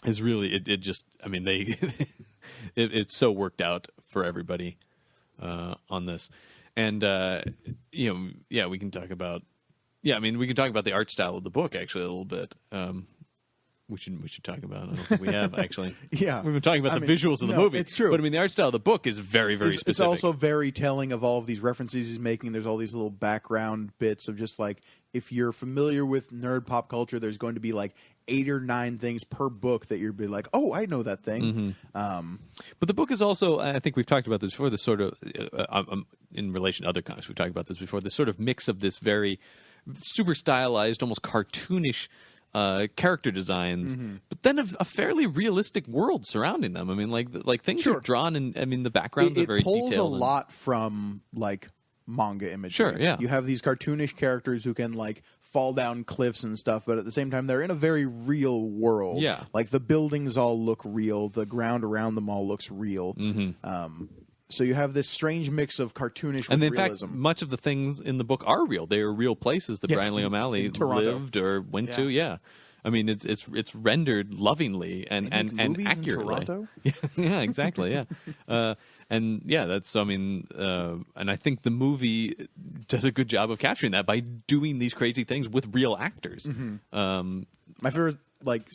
is really it just I mean they it's so worked out for everybody on this. And we can talk about the art style of the book actually a little bit. We should talk about it. I don't think we have actually. Yeah, we've been talking about the visuals of the movie. It's true, but I mean the art style of the book is very very specific. It's also very telling of all of these references he's making. There's all these little background bits of just like if you're familiar with nerd pop culture, there's going to be like 8 or 9 things per book that you'd be like, oh, I know that thing. But the book is also, I think we've talked about this before, this sort of, in relation to other comics, we've talked about this before, this sort of mix of this very super stylized, almost cartoonish character designs, but then a fairly realistic world surrounding them. I mean, like things are drawn, and I mean, the backgrounds are very detailed. It pulls a lot from, like, manga imagery. Sure, yeah. You have these cartoonish characters who can, like, fall down cliffs and stuff, but at the same time, they're in a very real world. Yeah. Like, the buildings all look real. The ground around them all looks real. So you have this strange mix of cartoonish and with in realism. fact, much of the things in the book are real. They are real places that Brian Lee O'Malley lived or went to. Yeah. I mean, it's rendered lovingly and accurately. In Toronto? Yeah, exactly. Yeah, and yeah, that's. I mean, and I think the movie does a good job of capturing that by doing these crazy things with real actors. My favorite, like,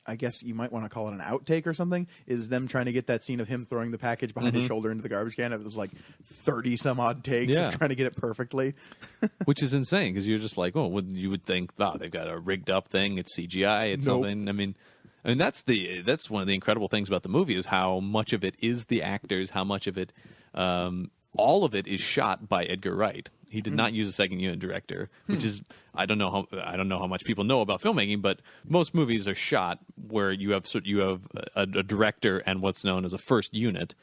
I guess you might want to call it an outtake or something, is them trying to get that scene of him throwing the package behind his shoulder into the garbage can. It was like 30 some odd takes of trying to get it perfectly. Which is insane because you're just like, oh, you would think, oh, they've got a rigged up thing. It's CGI. It's something. I mean, that's one of the incredible things about the movie is how much of it is the actors, how much of it, all of it is shot by Edgar Wright. He did not use a second unit director, which is I don't know how much people know about filmmaking, but most movies are shot where you have a director and what's known as a first unit,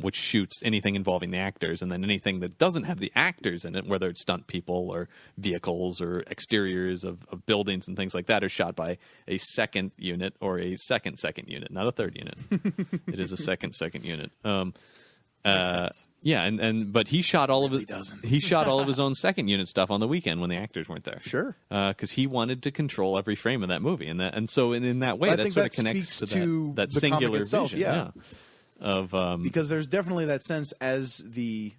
which shoots anything involving the actors, and then anything that doesn't have the actors in it, whether it's stunt people or vehicles or exteriors of buildings and things like that, are shot by a second unit or a second unit, not a third unit. It is a second unit. Yeah, but he shot all of it. He shot all of his own second unit stuff on the weekend when the actors weren't there. Sure, because he wanted to control every frame of that movie, and so in that way, that sort of connects to that singular itself, vision. Yeah. Of because there's definitely that sense as the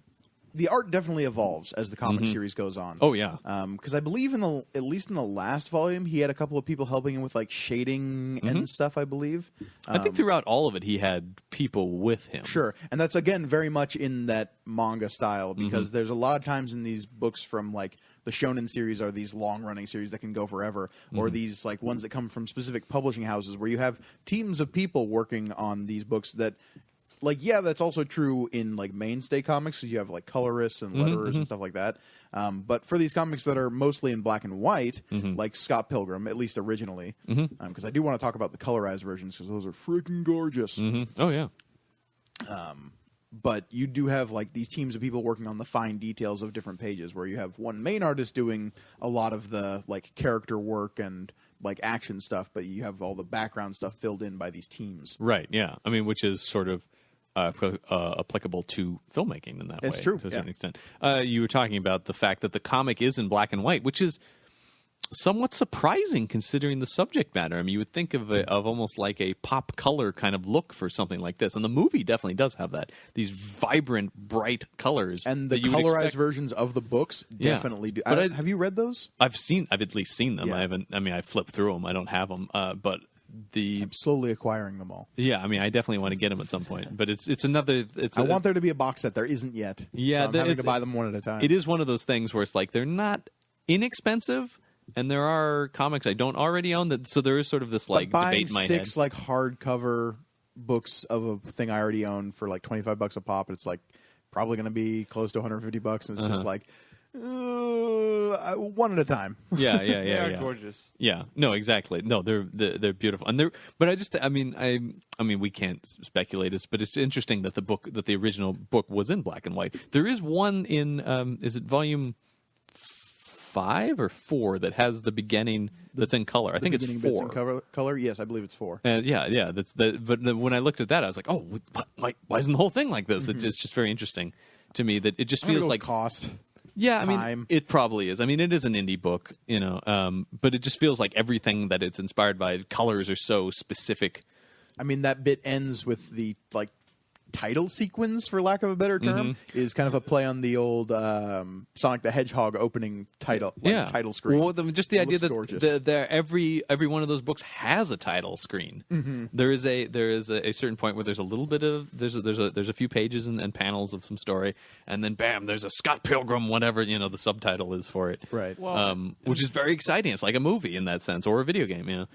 art definitely evolves as the comic series goes on. Oh yeah, because I believe at least in the last volume, he had a couple of people helping him with like shading and stuff. I believe. I think throughout all of it, he had people with him. Sure, and that's again very much in that manga style because there's a lot of times in these books from like the shonen series are these long running series that can go forever, or these like ones that come from specific publishing houses where you have teams of people working on these books that. Like, yeah, that's also true in, like, mainstay comics, because you have, like, colorists and letterers and stuff like that. But for these comics that are mostly in black and white, like Scott Pilgrim, at least originally, because I do want to talk about the colorized versions, because those are freaking gorgeous. Oh, yeah. But you do have, like, these teams of people working on the fine details of different pages, where you have one main artist doing a lot of the, like, character work and like action stuff, but you have all the background stuff filled in by these teams. Right, yeah. I mean, which is sort of applicable to filmmaking in that way. It's true, to a certain extent. You were talking about the fact that the comic is in black and white, which is somewhat surprising considering the subject matter. I mean, you would think of almost like a pop color kind of look for something like this, and the movie definitely does have that. These vibrant, bright colors, and the colorized versions of the books definitely do. But have you read those? I've at least seen them. Yeah. I haven't. I mean, I flipped through them. I don't have them, but. I'm slowly acquiring them all. Yeah, I mean, I definitely want to get them at some point. But it's another. I want there to be a box set. There isn't yet. Yeah, so I'm having to buy them one at a time. It is one of those things where it's like they're not inexpensive, and there are comics I don't already own. So there is sort of this like But buying debate in my 6 head. like hardcover books of a thing I already own for like $25 a pop, it's like probably going to be close to $150, and it's just like one at a time. Yeah. They are gorgeous. Yeah, no, exactly. No, they're beautiful, and But I mean, we can't speculate this, but it's interesting that the original book was in black and white. There is one in, is it volume 5 or 4 that has the beginning that's in color? I think it's 4. Bits in color. Yes, I believe it's 4. Yeah. That's But when I looked at that, I was like, oh, why isn't the whole thing like this? It's just very interesting to me that it just feels like cost. Yeah, I mean, time. it probably is. I mean, it is an indie book, but it just feels like everything that it's inspired by, colors are so specific. I mean, that bit ends with the like title sequence, for lack of a better term, is kind of a play on the old Sonic the Hedgehog opening title, title screen. Well, just the It idea looks gorgeous. that every one of those books has a title screen. There is a certain point where there's a little bit of there's a few pages and panels of some story, and then bam, there's a Scott Pilgrim, whatever the subtitle is for it, Right. Well, which is very exciting. It's like a movie in that sense, or a video game. Yeah.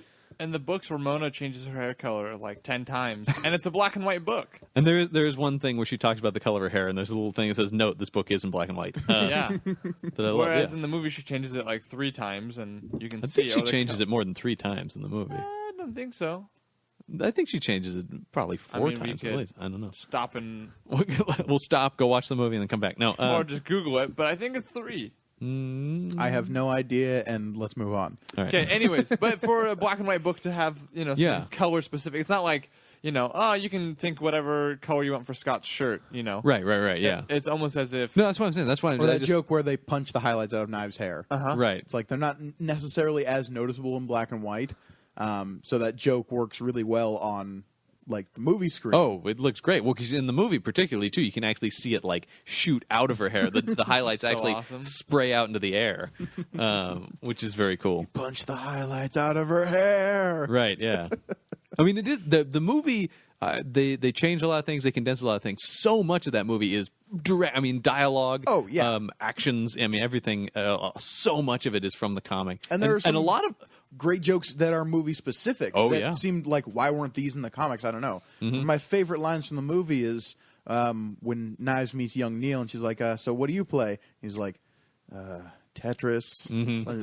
in the books, Ramona changes her hair color like 10 times, and it's a black and white book. And there is one thing where she talks about the color of her hair, and there's a little thing that says, "Note: this book is in black and white." Yeah. That I love. Whereas Yeah. in the movie, she changes it like 3 times, and you can I see. think she changes it more than 3 times in the movie. I don't think so. I think she changes it probably 4 we times at could least. I don't know. Stop and We'll stop, go watch the movie, and then come back. No, or just Google it, but I think it's 3. I have no idea, and let's move on. all right. Okay. Anyways, but for a black and white book to have something Yeah. color specific, it's not like you can think whatever color you want for Scott's shirt. Right. Yeah. It's almost as if No, that's what I'm saying. That's why. Or that joke where they punch the highlights out of Knives' hair. Right. It's like they're not necessarily as noticeable in black and white, so that joke works really well on like the movie screen. Oh, it looks great. Well, because in the movie, particularly too, you can actually see it like shoot out of her hair. The highlights So actually awesome. spray out into the air, which is very cool. Punch the highlights out of her hair. Right. Yeah. I mean, it is the movie. They change a lot of things. They condense a lot of things. So much of that movie is direct. I mean, dialogue. Oh, yeah. Actions. I mean, everything. So much of it is from the comic. And there are some a lot of. great jokes that are movie specific. Oh, that yeah. seemed like, why weren't these in the comics? I don't know. One of my favorite lines from the movie is when Knives meets young Neil, and she's like, "So what do you play?" He's like, Tetris,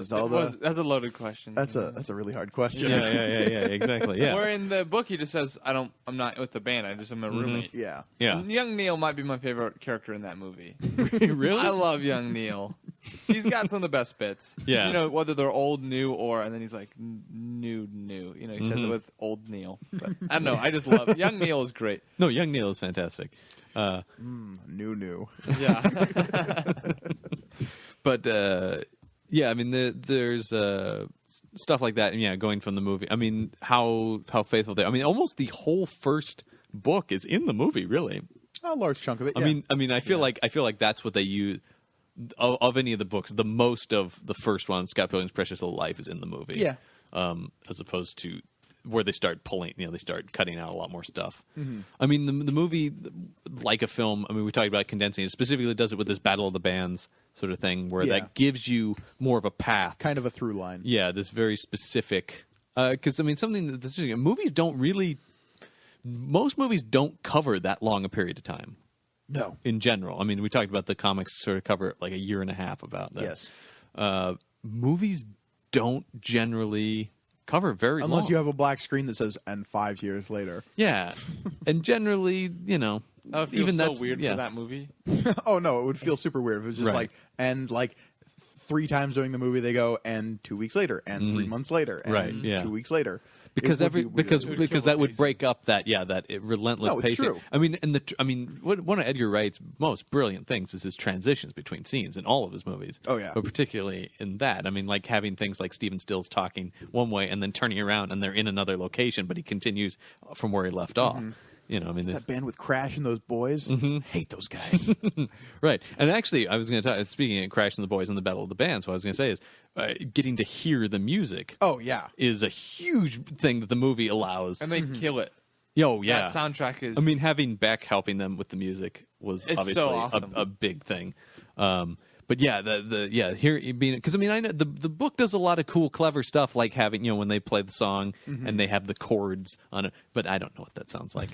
Zelda. that's a loaded question. That's a really hard question. Yeah. Exactly. Yeah. Where in the book he just says, I'm not with the band. I'm a roommate." Yeah. Yeah. And young Neil might be my favorite character in that movie. Really? I love young Neil. He's got some of the best bits. Yeah. Whether they're old, new, and then he's like new. He says it with old Neil. But I don't know. I just love young Neil is great. No, young Neil is fantastic. New. Yeah. But yeah, I mean, there's stuff like that. Yeah, going from the movie. I mean, how faithful they. I mean, almost the whole first book is in the movie. Really, A large chunk of it. I mean, I feel like that's what they use of any of the books. The most of the first one, Scott Pilgrim's Precious Little Life, is in the movie. Yeah. As opposed to where they start pulling, they start cutting out a lot more stuff. I mean, the movie, like a film, I mean, we talked about condensing. It specifically does it with this Battle of the Bands sort of thing, where that gives you more of a path. kind of a through line. Yeah, this very specific. Because, I mean, something that movies don't really. Most movies don't cover that long a period of time. No. In general. I mean, we talked about the comics sort of cover like a year and a half about that. Yes. Movies don't generally cover very long. Unless you have a black screen that says, and 5 years later. Yeah. And generally, That would feel even so that's weird yeah. for that movie. Oh, no, it would feel super weird if it was just Right. like, and like 3 times during the movie they go, and 2 weeks later, and 3 months later, and Right, yeah. 2 weeks later. Because It would be weird. because would because kill that the would pacing. break up that relentless No, it's pacing. true. I mean, one of Edgar Wright's most brilliant things is his transitions between scenes in all of his movies. Oh, yeah. But particularly in that, I mean, like having things like Stephen Stills talking one way and then turning around and they're in another location, but he continues from where he left off. I mean, That band with Crash and those boys. Hate those guys. right. And actually, I was going to talk. Speaking of Crash and the Boys and the Battle of the Bands, what I was going to say is getting to hear the music. Oh, yeah. Is a huge thing that the movie allows. And they kill it. Oh yeah, That soundtrack is. I mean, having Beck helping them with the music was It's obviously so awesome. a big thing. But yeah, here being, because I mean, I know the book does a lot of cool, clever stuff, like having, when they play the song and they have the chords on it. But I don't know what that sounds like.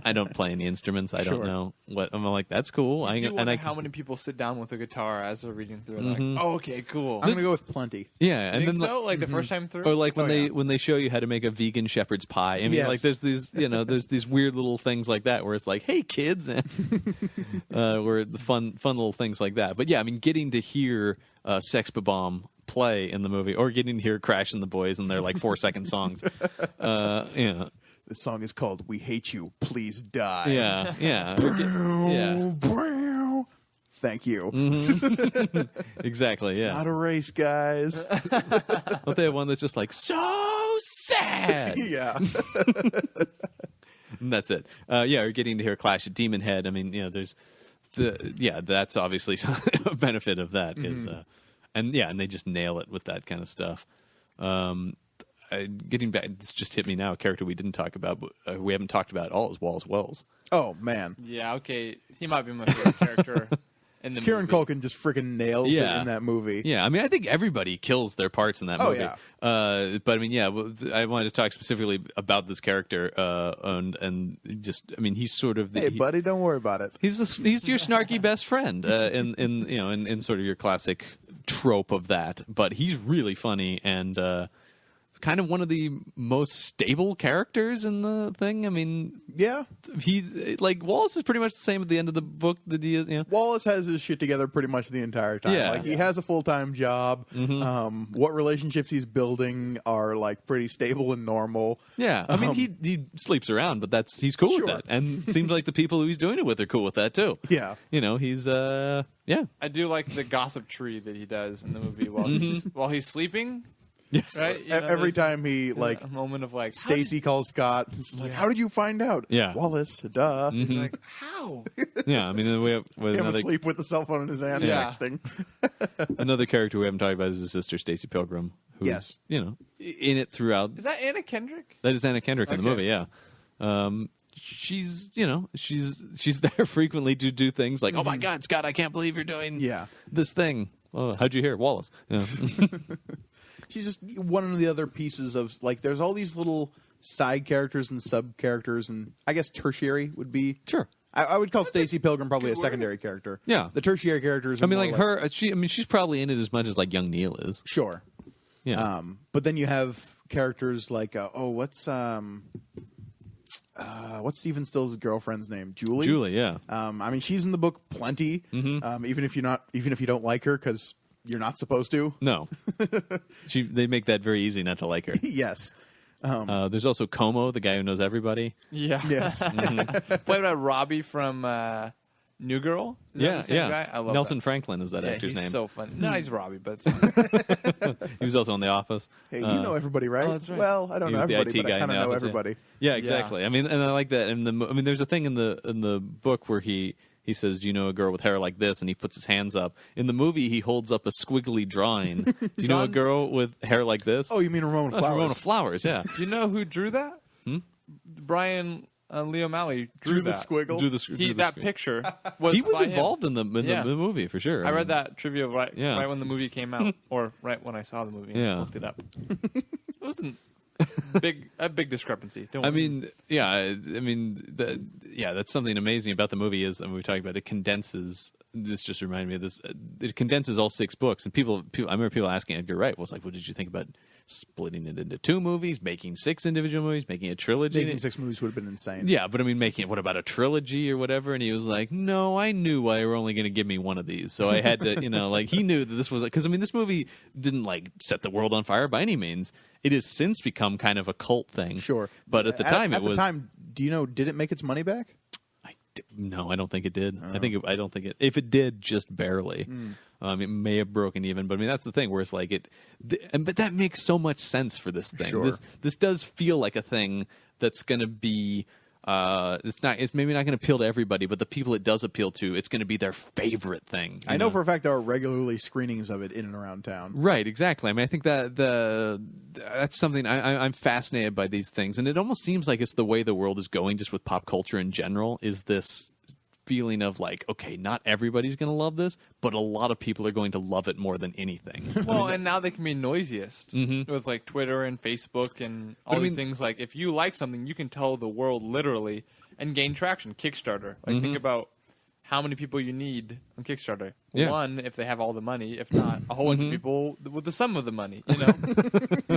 I don't play any instruments. I don't know what. I'm like, that's cool. How many people sit down with a guitar as they're reading through? Like, oh, okay, cool. I'm gonna go with plenty. Yeah, and Think then so? Like the first time through, or like when they show you how to make a vegan shepherd's pie. I mean, like there's these there's these weird little things like that where it's like, hey kids, and where the fun little things like that. But yeah, I mean, getting to hear Sex Bomb play in the movie, or getting to hear Crash and the Boys and their like 4-second songs. The song is called "We Hate You, Please Die." Yeah. Thank you. Exactly. It's yeah. not a race, guys. Don't they have one that's just like so sad? Yeah. And that's it. Or getting to hear Clash at Demon Head. I mean, there's that's obviously a benefit of that. And they just nail it with that kind of stuff. Getting back, this just hit me now. A character we didn't talk about, but we haven't talked about at all is Wallace Wells. Oh man. Yeah. Okay. He might be my favorite character in the Kieran movie. Culkin just freaking nails it in that movie. Yeah, I mean, I think everybody kills their parts in that movie. Yeah. But I mean, I wanted to talk specifically about this character, and just, I mean, he's sort of Hey, buddy, don't worry about it. He's your snarky best friend, in sort of your classic trope of that. But he's really funny and kind of one of the most stable characters in the thing. I mean, yeah, he like Wallace is pretty much the same at the end of the book that he is. Wallace has his shit together pretty much the entire time. Yeah. Like he has a full-time job. What relationships he's building are like pretty stable and normal. Yeah, I mean he sleeps around, but he's cool with that, and seems like the people who he's doing it with are cool with that too. Yeah, he's I do like the gossip tree that he does in the movie while he's sleeping. Yeah. Right? Every time he like a moment of like Stacy calls Scott, it's like, how did you find out? Yeah, Wallace, duh. He's like, how? Yeah, I mean we have another asleep with the cell phone in his hand, texting. Another character we haven't talked about is his sister Stacy Pilgrim, who's in it throughout. Is that Anna Kendrick? That is Anna Kendrick in the movie. Yeah. She's she's there frequently to do things like, oh my God, Scott, I can't believe you're doing this thing. Oh, how'd you hear, Wallace? Yeah. She's just one of the other pieces of like. There's all these little side characters and sub characters, and I guess tertiary would be sure. I would call Stacy Pilgrim probably a secondary character. Yeah, the tertiary characters. I mean, like her. She's probably in it as much as like young Neil is. Sure. Yeah. But then you have characters like what's Stephen Still's girlfriend's name? Julie. Julie. Yeah. I mean, she's in the book plenty. Even if you don't like her because you're not supposed to. No. They make that very easy not to like her. Yes. There's also Como, the guy who knows everybody. Yeah. Yes. What about Robbie from New Girl? Is that the same guy? I love Nelson that. Franklin is that actor's he's name. so funny. No, he's Robbie, but He was also on The Office. Hey, you know everybody, right? Oh, that's right. Well, I don't know everybody, but I kind of know everybody. Yeah, exactly. I mean, and I like that. And there's a thing in the book where he says, "Do you know a girl with hair like this?" And he puts his hands up. In the movie, he holds up a squiggly drawing. Do you know a girl with hair like this? Oh, you mean Ramona Flowers? Ramona Flowers, yeah. do you know who drew that? Brian Lee O'Malley drew the that. squiggle. That picture was he was by involved him. in the movie for sure. I read that trivia right when the movie came out, or right when I saw the movie. And looked it up. It wasn't a big discrepancy. Don't worry. That's something amazing about the movie is, and we talked about it, condenses. This just reminded me of this. It condenses all 6 books, and people. I remember people asking Edgar Wright, "Was like, what did you think about splitting it into 2 movies, making 6 individual movies, making a trilogy?" Making 6 movies would have been insane. Yeah, but I mean, making it. What about a trilogy or whatever? And he was like, "No, I knew why they were only going to give me one of these, so I had to, like he knew that this was because I mean, this movie didn't like set the world on fire by any means. It has since become kind of a cult thing. Sure, but at the time, at the time, do you know? Did it make its money back? No, I don't think it did. I don't think it. If it did, just barely. It may have broken even, but I mean that's the thing where it's like but that makes so much sense for this thing. Sure. This does feel like a thing that's going to be. It's maybe not going to appeal to everybody, but the people it does appeal to, it's going to be their favorite thing. I know for a fact there are regularly screenings of it in and around town. Right, exactly. I mean, I think that that's something I'm fascinated by these things, and it almost seems like it's the way the world is going, just with pop culture in general. Is this feeling of like, okay, not everybody's going to love this, but a lot of people are going to love it more than anything. Well, and now they can be noisiest with like Twitter and Facebook and all these things. Like, if you like something, you can tell the world literally and gain traction. Kickstarter. Like, think about how many people you need on Kickstarter. Yeah. One, if they have all the money. If not, a whole bunch of people with the sum of the money. You know,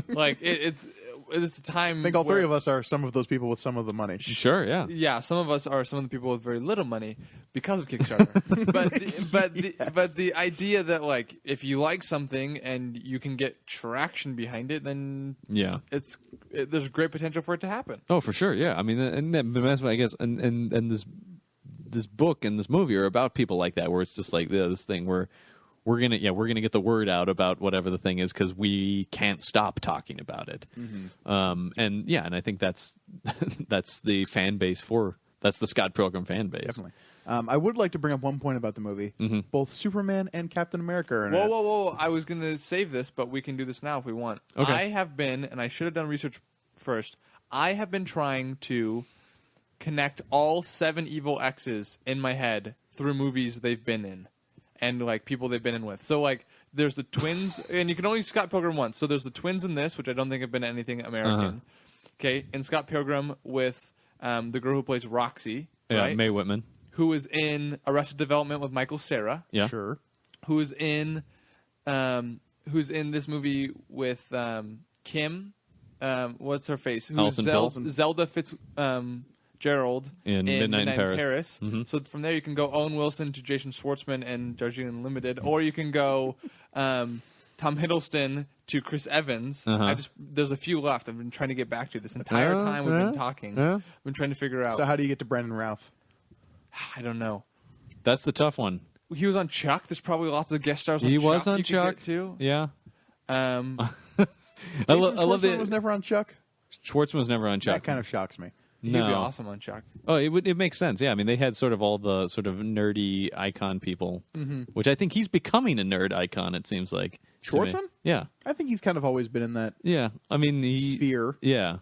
like it's a time. I think all three of us are some of those people with some of the money. Sure, yeah. Yeah, some of us are some of the people with very little money because of Kickstarter. but the idea that like if you like something and you can get traction behind it, then Yeah. there's great potential for it to happen. Oh, for sure, yeah. I mean, and that's why I guess, and this book and this movie are about people like that, where it's just like this thing where we're gonna get the word out about whatever the thing is because we can't stop talking about it. And I think that's the fan base that's the Scott Pilgrim fan base. Definitely. I would like to bring up one point about the movie. Both Superman and Captain America are in it. Whoa! I was gonna save this, but we can do this now if we want. Okay. I have been, and I should have done research first. I have been trying to connect all 7 evil X's in my head through movies they've been in and like people they've been in with. So like there's the twins, and you can only Scott Pilgrim once. So there's the twins in this, which I don't think have been anything American. Okay, in Scott Pilgrim with the girl who plays Roxy, right? Mae Whitman. Who is in Arrested Development with Michael Cera. Yeah, Sure. Who's in this movie with Kim? What's her face? Who's Alison Pill. Zelda Fitzgerald In Midnight in Paris. So from there you can go Owen Wilson to Jason Schwartzman and Darjeeling Limited, or you can go Tom Hiddleston to Chris Evans. There's a few left. I've been trying to get back to this entire time we've been talking. I've been trying to figure out. So how do you get to Brandon Routh? I don't know. That's the tough one. He was on Chuck. There's probably lots of guest stars on He Chuck. was on you could Chuck get to. Yeah. Jason I love Schwartzman that was never on Chuck? Schwartzman was never on Chuck. That kind of shocks me. He'd be awesome on Chuck. Oh, it makes sense. Yeah, I mean, they had sort of all the sort of nerdy icon people, which I think he's becoming a nerd icon. It seems like to me. Schwartzman? Yeah, I think he's kind of always been in that yeah. I mean, sphere. Yeah,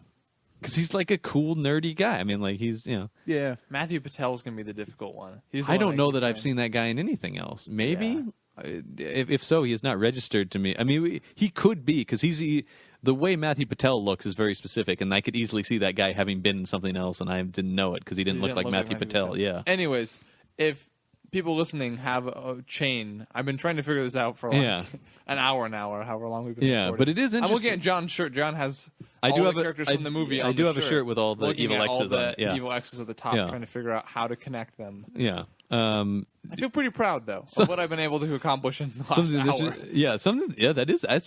because he's like a cool nerdy guy. I mean, like he's Yeah. Matthew Patel is going to be the difficult one. I don't know that I've seen that guy in anything else. Maybe if so, he is not registered to me. I mean, he could be because the way Matthew Patel looks is very specific, and I could easily see that guy having been in something else, and I didn't know it because he didn't look like Matthew Patel. Yeah. Anyways, if people listening have a chain, I've been trying to figure this out for like an hour now, or however long we've been recording. But it is interesting. I'm looking at John's shirt. John has I all do the have characters from the movie. I on do the have a shirt with all the looking evil at all X's on the it. Yeah. evil X's at the top, trying to figure out how to connect them. Yeah. I feel pretty proud though of what I've been able to accomplish in the last hour.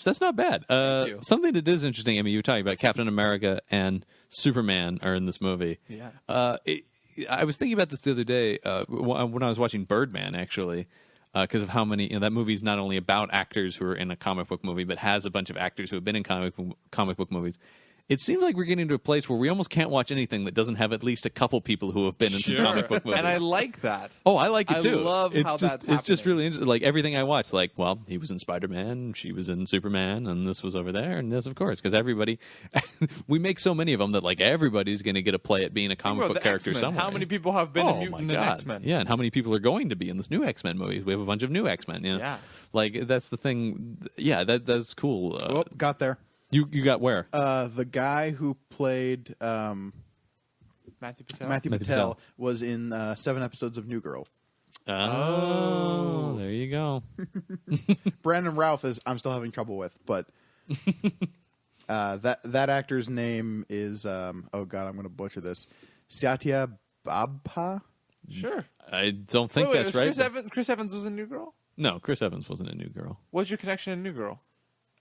That's not bad. you. Something that is interesting. I mean, you were talking about Captain America and Superman are in this movie. Yeah. I was thinking about this the other day when I was watching Birdman, actually, because of how many that movie's not only about actors who are in a comic book movie, but has a bunch of actors who have been in comic book movies. It seems like we're getting to a place where we almost can't watch anything that doesn't have at least a couple people who have been in some comic book movies. And I like that. Oh, I like it too. I love how that's It's just happening. really interesting. Like everything I watch, like, well, he was in Spider-Man, she was in Superman, and this was over there, and this, of course, because everybody, we make so many of them that like everybody's going to get a play at being a comic book character X-Men. somewhere. How many people have been a Oh mutant my in God. X-Men? Yeah, and how many people are going to be in this new X-Men movie? We have a bunch of new X-Men. You know? Yeah. Like that's the thing. Yeah, that's cool. Well, got there. You got where? The guy who played Matthew Patel. Matthew Patel was in 7 episodes of New Girl. Oh, there you go. Brandon Routh is I'm still having trouble with, but that actor's name is oh god, I'm going to butcher this. Satya Babha. Sure. I don't think Wait, that's was right. Chris Evans was in New Girl? No, Chris Evans wasn't a new girl. What's your connection in New Girl?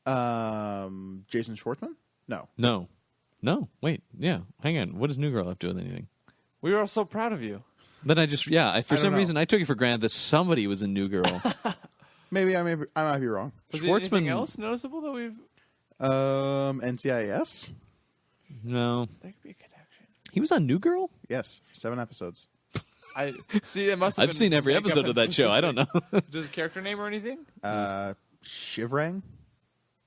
Jason Schwartzman? No. No. Wait. Yeah. Hang on. What does New Girl have to do with anything? We were all so proud of you. Then I just for some know. reason I took it for granted that somebody was in New Girl. Maybe I might be wrong. Was there anything Schwartzman- else noticeable that we've... NCIS? No, There could be a connection. he was on New Girl. Yes, 7 episodes. I see. It must have I've been seen every makeup episode and of that show. I don't know. specific. Does character name or anything? Shivrang?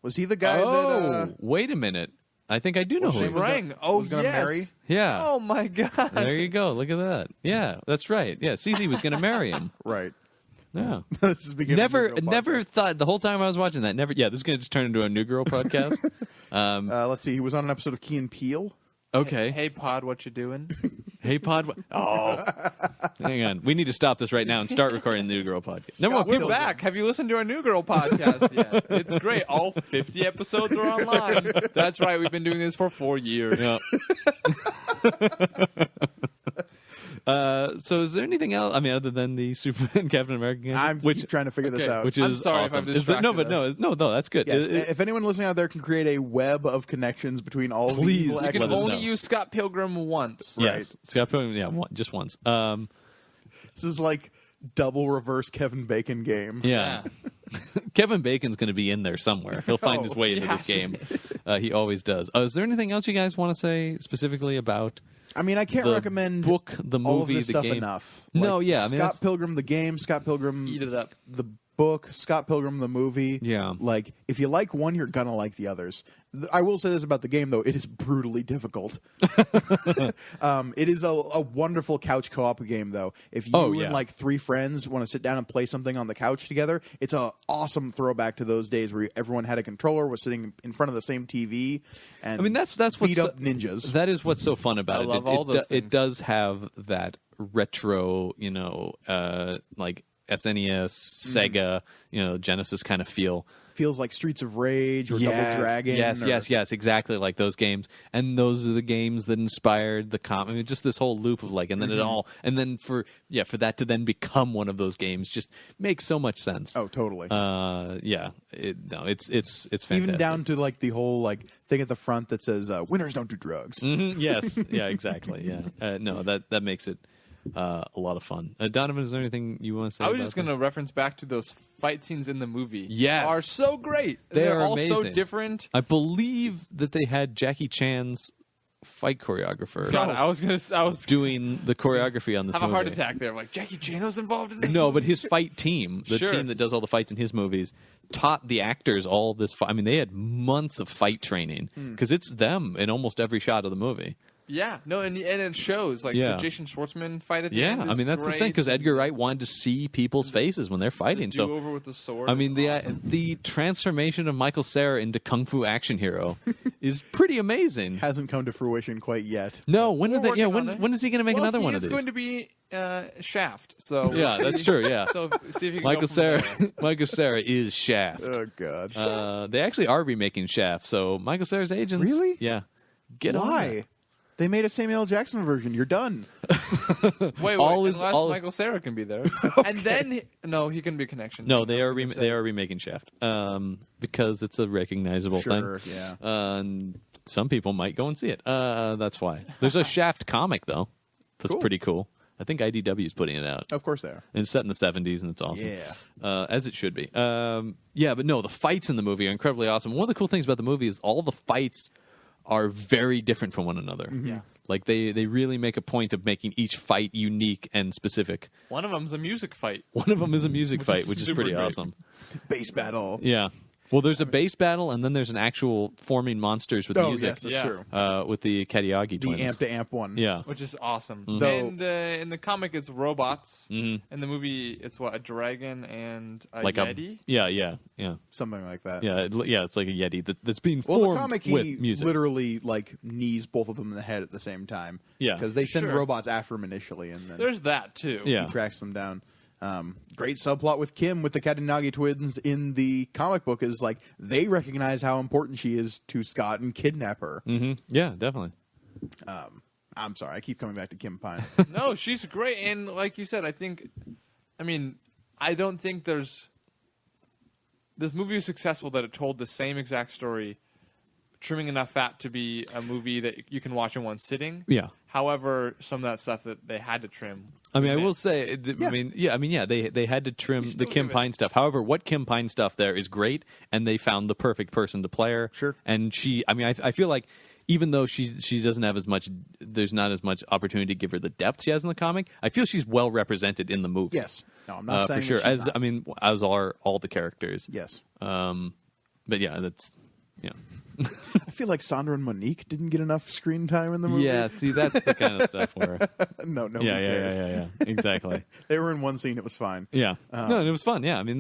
Was he the guy Oh, that wait a minute. I think I do know who She he is. rang. Oh, was gonna yes. marry? Yeah. Oh, my gosh. There you go. Look at that. Yeah, that's right. Yeah, Cece was going to marry him. Right. Yeah. This is becoming a New Girl Never podcast. thought the whole time I was watching that. Never. Yeah, this is going to just turn into a New Girl podcast. Let's see. He was on an episode of Key and Peele. Okay. Hey, Pod, what you doing? Hey, Pod. Oh, hang on. We need to stop this right now and start recording the New Girl podcast. No more Scott We're people. back. Have you listened to our New Girl podcast yet? It's great. All 50 episodes are online. That's right. We've been doing this for 4 years. Yeah. So is there anything else? I mean, other than the Superman Captain America game, I'm keep trying to figure this okay. out. which is I'm sorry if awesome. I've Is there- no, but distracted no, that's good. Yes, if anyone listening out there can create a web of connections between all of the Please, evil you You can Let us only know. use Scott Pilgrim once. yes, Scott Pilgrim, yeah, just once. This is like double reverse Kevin Bacon game. Yeah. Kevin Bacon's going to be in there somewhere. He'll find his way into he this has to game. He always does. Is there anything else you guys want to say specifically about I mean, I can't the recommend book, the all of movie, this the stuff game? enough. No, Like, yeah, I mean, Scott that's- Pilgrim the game, Scott Pilgrim Eat it up. the book, Scott Pilgrim the movie. Yeah. Like, if you like one, you're gonna like the others. I will say this about the game, though. It is brutally difficult. It is a wonderful couch co-op game, though. If you yeah. and like 3 friends want to sit down and play something on the couch together, it's a awesome throwback to those days where everyone had a controller, was sitting in front of the same TV, and I mean, that's what's beat so- up ninjas. That is what's so fun about I it. love It- all it, those it things. does have that retro, like SNES, Sega, Genesis kind of feel. Feels like Streets of Rage or Double Dragon. Yes, or- yes, exactly like those games. And those are the games that inspired the I mean, just this whole loop of like, and then it all, and then for that to then become one of those games just makes so much sense. Oh, totally. It's fantastic. Even down to like the whole like thing at the front that says "Winners don't do drugs." Mhm, yes, yeah, exactly. Yeah, no, that makes it a lot of fun. Donovan, is there anything you want to say? I was about just going to reference back to those fight scenes in the movie. Yes. Are so great. They They're are all so amazing. different. I believe that they had Jackie Chan's fight choreographer God, I was doing the choreography on this have movie. a heart attack there. I'm like, Jackie Chan was involved in this? No, but his fight team, the Sure. team that does all the fights in his movies, taught the actors all this. I mean, they had months of fight training because it's them in almost every shot of the movie. Yeah. No, and it shows. Like Yeah. the Jason Schwartzman fight at the Yeah, end I is mean that's the great. thing because Edgar Wright wanted to see people's faces when they're fighting. Do So over with the sword. I is mean, awesome. the transformation of Michael Cera into Kung Fu action hero is pretty amazing. Hasn't come to fruition quite yet. No, when We're did they? Yeah, working on it. when is he going to make Well, another he one of is these? going to be Shaft. So Yeah, that's true. Yeah, So see if you can Michael go from Cera. there. Michael Cera is Shaft. Oh God. They actually are remaking Shaft. So Michael Cera's agents. Really? Yeah. Get on Why? that. They made a Samuel L. Jackson version. You're done. Wait, All is- unless all- Michael Cera can be there, and then he can be a connection. No, they I are was gonna they say. are remaking Shaft because it's a recognizable Sure. thing. Yeah. And some people might go and see it. That's why. There's a Shaft comic though. That's Cool. pretty cool. I think IDW is putting it out. Of course they are. And it's set in the 70s, and it's awesome. Yeah. As it should be. But no, the fights in the movie are incredibly awesome. One of the cool things about the movie is all the fights are very different from one another. Yeah. Like, they really make a point of making each fight unique and specific. One of them's a music fight. One of them is a music Which fight, is which is super pretty great. awesome. Base battle. Yeah. Well, there's a base battle, and then there's an actual forming monsters with Oh music. yes, that's Yeah. true. With the Kadiagi The twins. amp to amp one. Yeah. Which is awesome. Though- And in the comic, it's robots. Mhm. In the movie, it's a dragon and a Like yeti. Yeah. Something like that. Yeah, it's like a Yeti that's being Well, formed the comic with he music. literally like knees both of them in the head at the same time. Yeah. because they send Sure. robots after him initially, and then There's that too. Yeah. he tracks them down. Great subplot with Kim with the Katanagi twins in the comic book is like they recognize how important she is to Scott and kidnap her. Yeah, definitely. I'm sorry, I keep coming back to Kim Pine. No, she's great, and like you said, I don't think this movie was successful that it told the same exact story, trimming enough fat to be a movie that you can watch in one sitting. Yeah. However, some of that stuff that they had to trim. I mean, I will missed. say, they had to trim still the Kim give it- Pine stuff. However, what Kim Pine stuff there is great, and they found the perfect person to play her. Sure. And I feel like even though she doesn't have as much, there's not as much opportunity to give her the depth she has in the comic. I feel she's well represented in the movie. Yes, no, I'm not saying for sure. that she's not. As are all the characters. Yes, But yeah, that's yeah. I feel like Sandra and Monique didn't get enough screen time in the movie. Yeah, see, that's the kind of stuff where Nobody yeah, cares. exactly. They were in one scene. It was fine. Yeah, no, and it was fun. Yeah, I mean,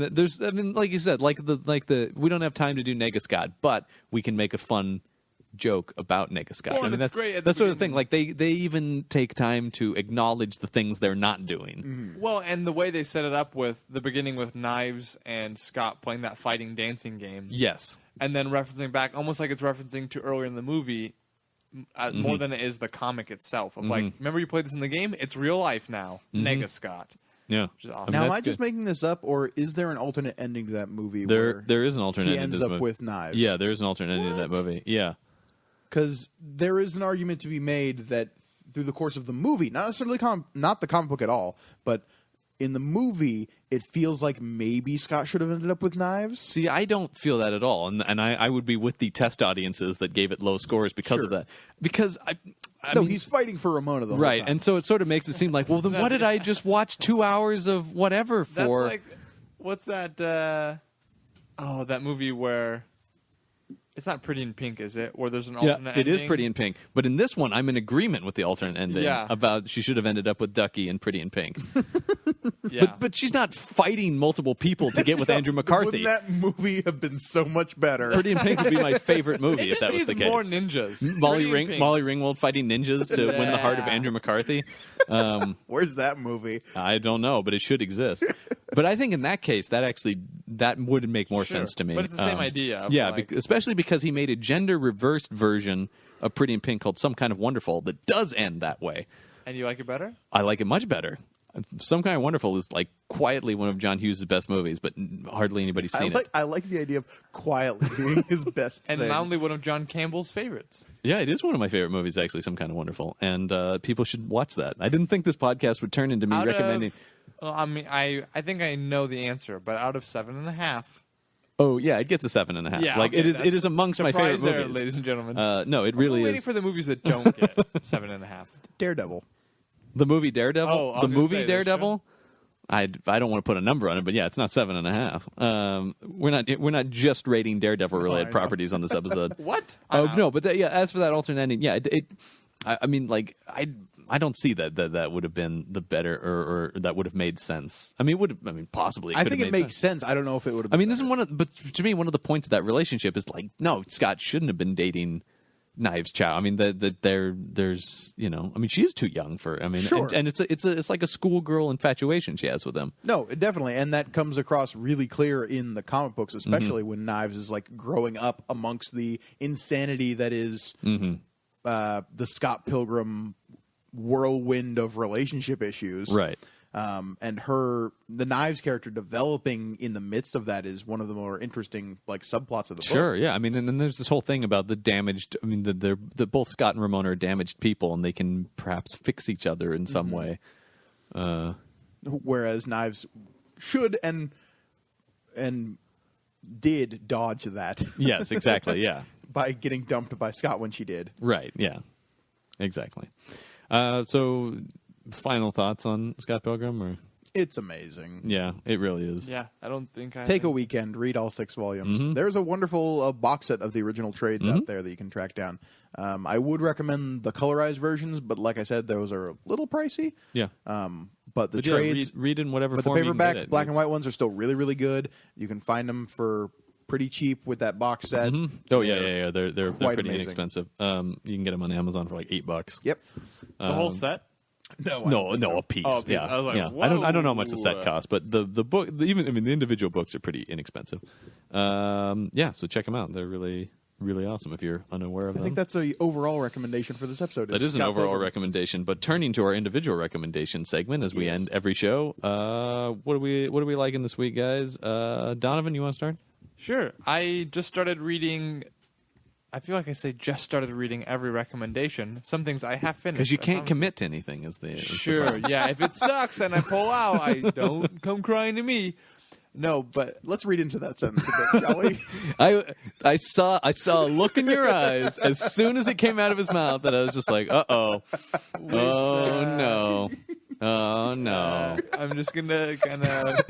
like you said, like the we don't have time to do Nega Scott, but we can make a fun joke about Nega Scott. Well, I mean, and it's great at the that's sort of the thing. beginning. Like they even take time to acknowledge the things they're not doing. Well, and the way they set it up with the beginning with Knives and Scott playing that fighting dancing game. Yes. And then referencing back, almost like it's referencing to earlier in the movie, more than it is the comic itself. Of like, remember you played this in the game? It's real life now. Nega Scott. Yeah. Which is awesome. Now, am that's I just good. making this up, or is there an alternate ending to that movie? There where is an alternate he ending ends to up this movie. with Knives. Yeah, there is an alternate ending to that movie. Yeah. Because there is an argument to be made that through the course of the movie, not necessarily not the comic book at all, but in the movie, it feels like maybe Scott should have ended up with Knives. See, I don't feel that at all, and I would be with the test audiences that gave it low scores because of Sure. that. Because I No, mean, he's fighting for Ramona the whole right, time. and so it sort of makes it seem like, well, then what did I just watch 2 hours of whatever That's for? like, what's that? That movie where it's not Pretty in Pink, is it? Where there's an Yeah, alternate it is ending? Pretty in Pink, but in this one, I'm in agreement with the alternate ending Yeah. about she should have ended up with Ducky and Pretty in Pink. Yeah. But she's not fighting multiple people to get with Andrew McCarthy. Wouldn't that movie have been so much better? Pretty in Pink would be my favorite movie if it that was needs the case. more ninjas. Molly Pretty in Pink. Ringwald fighting ninjas to win the heart of Yeah. Andrew McCarthy. Where's that movie? I don't know, but it should exist. But I think in that case, that would make more Sure. sense to me. But it's the same idea of Yeah, like- especially because he made a gender-reversed version of Pretty in Pink called Some Kind of Wonderful that does end that way. And you like it better? I like it much better. Some Kind of Wonderful is like quietly one of John Hughes' best movies, but hardly anybody's seen it. I like the idea of quietly being his best And thing. not only one of John Campbell's favorites. Yeah, it is one of my favorite movies, actually, Some Kind of Wonderful. And people should watch that. I didn't think this podcast would turn into me Out recommending... of, well, I mean, I think I know the answer, but out of 7.5. Oh, yeah, it gets a 7.5. Yeah, like, okay, it is amongst my favorite surprise there, movies. ladies and gentlemen. No, it I'm really waiting is. for the movies that don't get 7.5. Daredevil. The movie Daredevil? Oh, I was the gonna movie say, there's Daredevil? I don't want to put a number on it, but yeah, it's not 7.5. We're not just rating Daredevil related know. properties on this episode. What? Oh no, but as for that alternate ending, yeah, I mean, like I don't see that would have been the better or that would have made sense. I mean, possibly. It I could think have it made makes sense. I don't know if it would have. I mean, this is but to me, one of the points of that relationship is like, no, Scott shouldn't have been dating Knives Chow. I mean, there's, I mean, she is too young for. I mean, Sure. and it's like a schoolgirl infatuation she has with him. No, definitely, and that comes across really clear in the comic books, especially Mm-hmm. when Knives is like growing up amongst the insanity that is Mm-hmm. The Scott Pilgrim whirlwind of relationship issues, Right. And the Knives character developing in the midst of that is one of the more interesting like subplots of the book. Sure, yeah. I mean, and then there's this whole thing about the damaged. I mean, that both Scott and Ramona are damaged people, and they can perhaps fix each other in some way. Whereas Knives should and did dodge that Yes, exactly. Yeah, by getting dumped by Scott when she did. right. Yeah, exactly. So, final thoughts on Scott Pilgrim? Or It's amazing. yeah, it really is. Yeah, I don't think I Take a weekend, read all 6 volumes. Mm-hmm. There's a wonderful box set of the original trades out there that you can track down. I would recommend the colorized versions, but like I said, those are a little pricey. Yeah. But the But yeah, trades, read in whatever but the form you can paperback get it. black and white ones are still really, really good. You can find them for pretty cheap with that box set. Oh yeah. They're Quite pretty amazing. inexpensive. You can get them on Amazon for like $8. Yep. the whole set. No, a piece. Oh, a piece. Yeah, I was like, yeah. I don't know how much the whoa. set costs, but the book, the individual books are pretty inexpensive. Yeah, so check them out. They're really, really awesome. If you're unaware of I them, think that's an overall recommendation for this episode. that is an Scott overall Pilgrim. recommendation. But turning to our individual recommendation segment as we Yes. end every show, what are we liking this week, guys? Donovan, you want to start? Sure. I just started reading. I feel like I say just started reading every recommendation. Some things I have finished. Because you I can't promise. commit to anything. Is the Sure. Yeah. If it sucks and I pull out, I don't come crying to me. No, but Let's read into that sentence a bit, shall we? I saw a look in your eyes as soon as it came out of his mouth that I was just like, oh no. I'm just gonna kind of.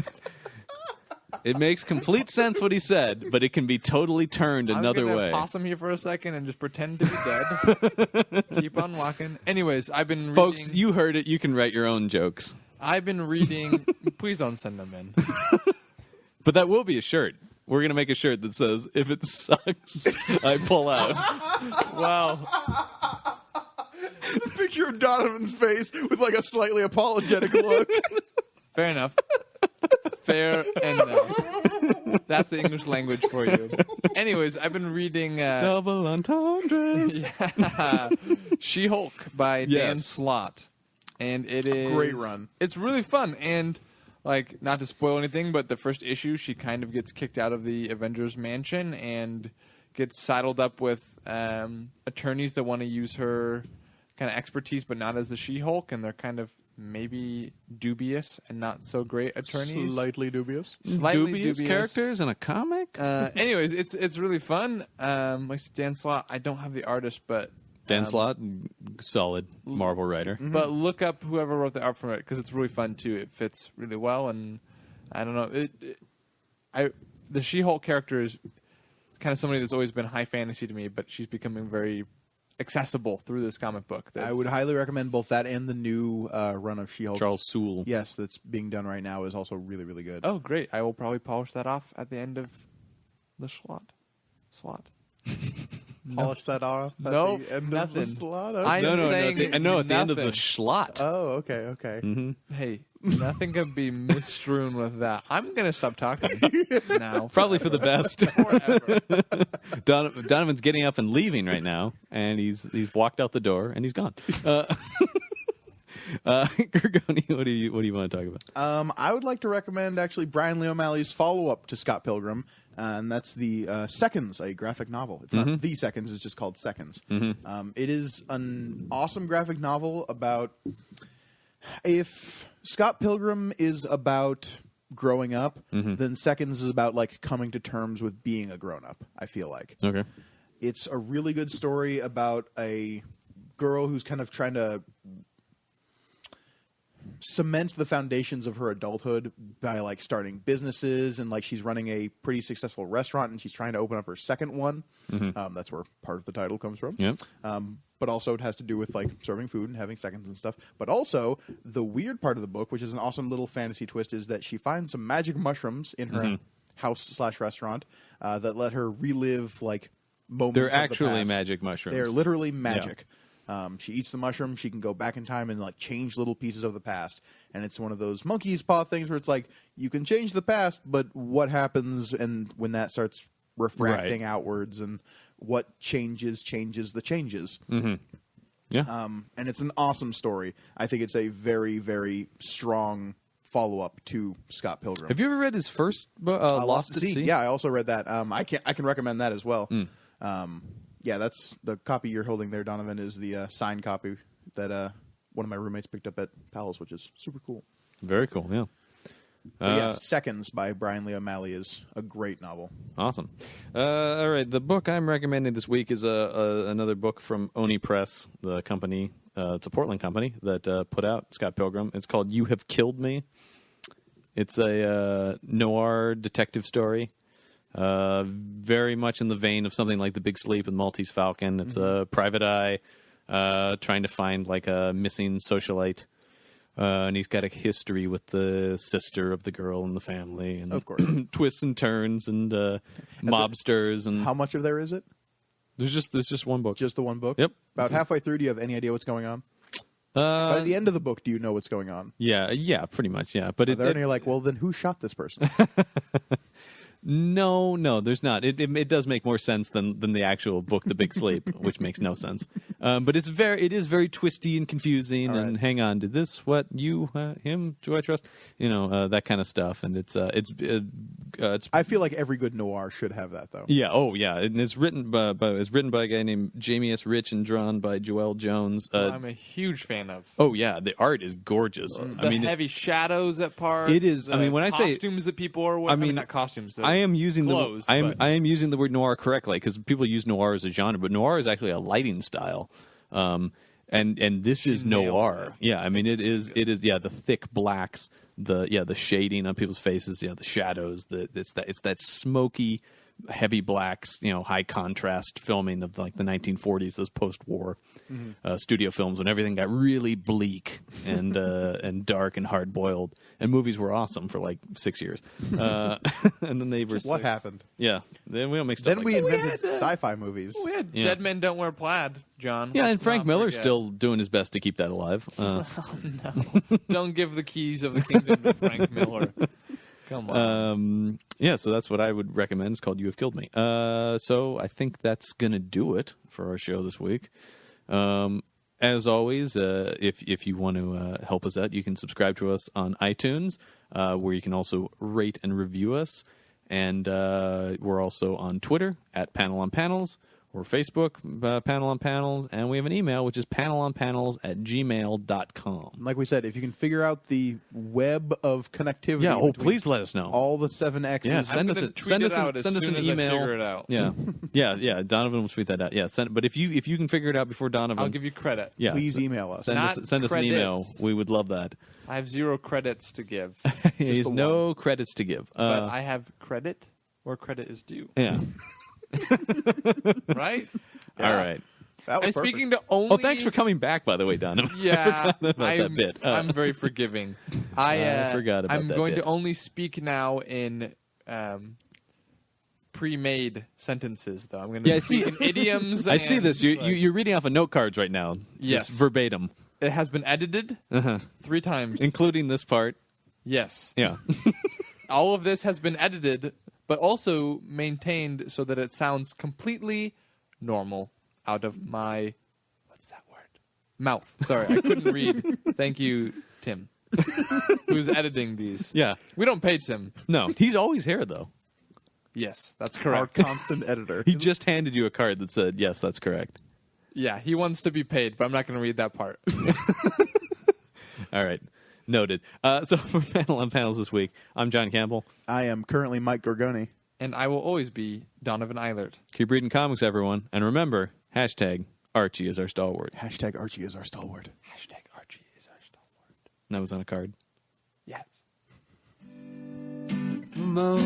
It makes complete sense what he said, but it can be totally turned another I'm gonna way. pause him here for a second and just pretend to be dead. Keep on walking. Anyways, I've been reading... Folks, you heard it. You can write your own jokes. I've been reading... Please don't send them in. But that will be a shirt. We're going to make a shirt that says, if it sucks, I pull out. Wow. The picture of Donovan's face with like a slightly apologetic look. Fair enough. Fair enough. That's the English language for you. Anyways, I've been reading... Double entendres. She-Hulk by Dan Yes. Slott. And it is... Great run. It's really fun. And, like, not to spoil anything, but the first issue, she kind of gets kicked out of the Avengers mansion and gets saddled up with attorneys that want to use her kind of expertise, but not as the She-Hulk, and they're kind of maybe dubious and not so great attorneys. Slightly dubious. Slightly Dubious characters in a comic? Anyways, it's really fun. Like Dan Slott, I don't have the artist, but Dan Slott, solid Marvel writer. but look up whoever wrote the art for it because it's really fun too. It fits really well, and I don't know. The She-Hulk character is kind of somebody that's always been high fantasy to me, but she's becoming very accessible through this comic book. I would highly recommend both that and the new run of She-Hulk. Charles Soule. Yes, that's being done right now is also really, really good. Oh, great! I will probably polish that off at the end of the slot. Polish that off at No, the end nothing. of the slot? I Okay. am No, saying at the end of the nothing. schlot. Oh, okay. Hey, nothing can be misstrewn with that. I'm gonna stop talking now. Probably for the best. Forever. Donovan's getting up and leaving right now, and he's walked out the door and he's gone. Gergoni, what do you want to talk about? I would like to recommend actually Brian Lee O'Malley's follow-up to Scott Pilgrim, and that's the Seconds, a graphic novel. It's not The Seconds; it's just called Seconds. It is an awesome graphic novel about if Scott Pilgrim is about growing up, then Seconds is about like coming to terms with being a grown-up. I feel like Okay. it's a really good story about a girl who's kind of trying to cement the foundations of her adulthood by like starting businesses, and like she's running a pretty successful restaurant and she's trying to open up her second one. That's where part of the title comes from. Yep. But also it has to do with like serving food and having seconds and stuff. But also the weird part of the book, which is an awesome little fantasy twist, is that she finds some magic mushrooms in her house/restaurant that let her relive like moments. They're of the actually past. magic mushrooms. They're literally magic. She eats the mushroom. She can go back in time and like change little pieces of the past. And it's one of those monkey's paw things where it's like you can change the past, but what happens and when that starts refracting outwards, and what changes the changes. Yeah. And it's an awesome story. I think it's a very, very strong follow-up to Scott Pilgrim. Have you ever read his first book, Lost at Sea? Yeah, I also read that. I can recommend that as well. Yeah, that's the copy you're holding there, Donovan, is the signed copy that one of my roommates picked up at Powell's, which is super cool. Very cool, yeah. But yeah, Seconds by Brian Lee O'Malley is a great novel. Awesome. All right, the book I'm recommending this week is another book from Oni Press, the company. It's a Portland company that put out Scott Pilgrim. It's called You Have Killed Me. It's a noir detective story. Very much in the vein of something like The Big Sleep and Maltese Falcon. It's a private eye trying to find like a missing socialite. And he's got a history with the sister of the girl in the family, and Of course. twists and turns and mobsters. And How much of there is it? there's just one book. Just the one book? Yep. About halfway through, do you have any idea what's going on? By the end of the book, do you know what's going on? Yeah, pretty much. Yeah, but And you're like, well, then who shot this person? No, there's not. It does make more sense than the actual book, The Big Sleep, which makes no sense. But it is very twisty and confusing. All right. And hang on, did this what you him do I trust? That kind of stuff. And it's I feel like every good noir should have that, though. yeah, and it's written by a guy named Jamie S. Rich and drawn by Joel Jones. I'm a huge fan of. Oh yeah, the art is gorgeous. The heavy shadows at parts. It is. I mean, when I say costumes that people are wearing, I mean not costumes. I am using clothes, I but- am using the word noir correctly because people use noir as a genre, but noir is actually a lighting style. and this is nails noir. it. Yeah, I mean it is the thick blacks, the shading on people's faces, the shadows, it's that smoky, heavy blacks, high contrast filming of like the 1940s, those post-war studio films when everything got really bleak and dark and hard-boiled, and movies were awesome for like 6 years, and then they were What happened? Yeah, then we don't make stuff. Then like we that. invented sci-fi movies. We had Yeah. Dead Men Don't Wear Plaid, John. Yeah, Let's and Frank not Miller's forget. still doing his best to keep that alive. Don't give the keys of the kingdom to Frank Miller. Come on. Yeah, so that's what I would recommend. It's called You Have Killed Me. So I think that's going to do it for our show this week. As always, if you want to help us out, you can subscribe to us on iTunes, where you can also rate and review us. And we're also on Twitter at Panel on Panels, or Facebook, Panel on Panels, and we have an email, which is panelonpanels@gmail.com. Like we said, if you can figure out the web of connectivity, Yeah, between please let us know. all the 7 X's. Yeah, I'm send us gonna an tweet it out as an soon as I email. figure it out. Yeah, yeah. Donovan will tweet that out. Yeah, but if you can figure it out before Donovan, I'll give you credit. yeah, Please email us. Send Not us an email. credits. We would love that. I have 0 credits to give, He has the no credits to give. but I have credit where credit is due. Yeah. Right? All right. That was I'm perfect. speaking to only. Oh, thanks for coming back, by the way, Donovan. Yeah, that bit. I'm very forgiving. I forgot about I'm that going bit. to only speak now in pre-made sentences, though. I'm going to Yeah, I speak see- in idioms. I see and, this. like, You're reading off of note cards right now. Yes. Just verbatim, it has been edited 3 times. including this part. Yes. Yeah. All of this has been edited, but also maintained so that it sounds completely normal out of my, what's that word? Mouth. Sorry, I couldn't read. Thank you, Tim, who's editing these. Yeah. We don't pay Tim. No, he's always here, though. Yes, that's Our correct. constant editor. He just handed you a card that said, yes, that's correct. Yeah, he wants to be paid, but I'm not going to read that part. All right. Noted. So for Panel on Panels this week, I'm John Campbell. I am currently Mike Gorgoni. And I will always be Donovan Eilert. Keep reading comics, everyone. And remember, hashtag Archie is our stalwart. Hashtag Archie is our stalwart. Hashtag Archie is our stalwart. That was on a card. Yes. More